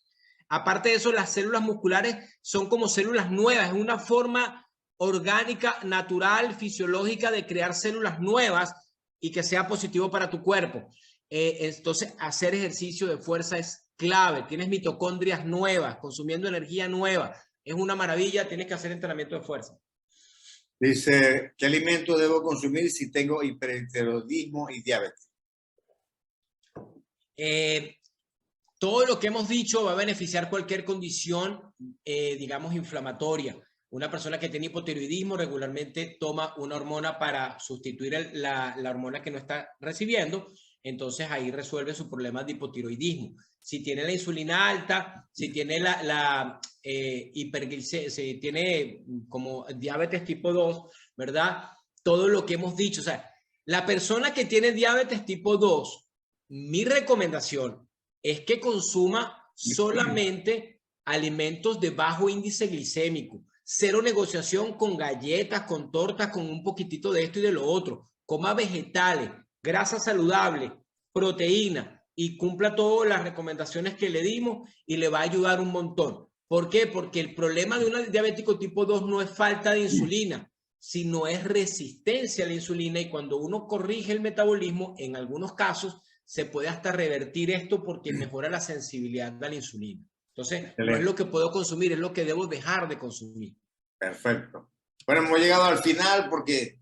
Aparte de eso, las células musculares son como células nuevas, es una forma orgánica, natural, fisiológica de crear células nuevas y que sea positivo para tu cuerpo. Entonces, hacer ejercicio de fuerza es clave. Tienes mitocondrias nuevas, consumiendo energía nueva. Es una maravilla, tienes que hacer entrenamiento de fuerza. Dice, ¿qué alimentos debo consumir si tengo hipertiroidismo y diabetes? Todo lo que hemos dicho va a beneficiar cualquier condición, digamos, inflamatoria. Una persona que tiene hipotiroidismo regularmente toma una hormona para sustituir la hormona que no está recibiendo, entonces ahí resuelve su problema de hipotiroidismo. Si tiene la insulina alta, si tiene si tiene como diabetes tipo 2, ¿verdad? Todo lo que hemos dicho, o sea, la persona que tiene diabetes tipo 2, mi recomendación es que consuma solamente alimentos de bajo índice glicémico. Cero negociación con galletas, con tortas, con un poquitito de esto y de lo otro. Coma vegetales, grasa saludable, proteína y cumpla todas las recomendaciones que le dimos y le va a ayudar un montón. ¿Por qué? Porque el problema de un diabético tipo 2 no es falta de insulina, sino es resistencia a la insulina, y cuando uno corrige el metabolismo, en algunos casos, se puede hasta revertir esto porque mejora la sensibilidad a la insulina. Entonces, no es Excelente. lo que puedo consumir, es lo que debo dejar de consumir. Perfecto. Bueno, hemos llegado al final porque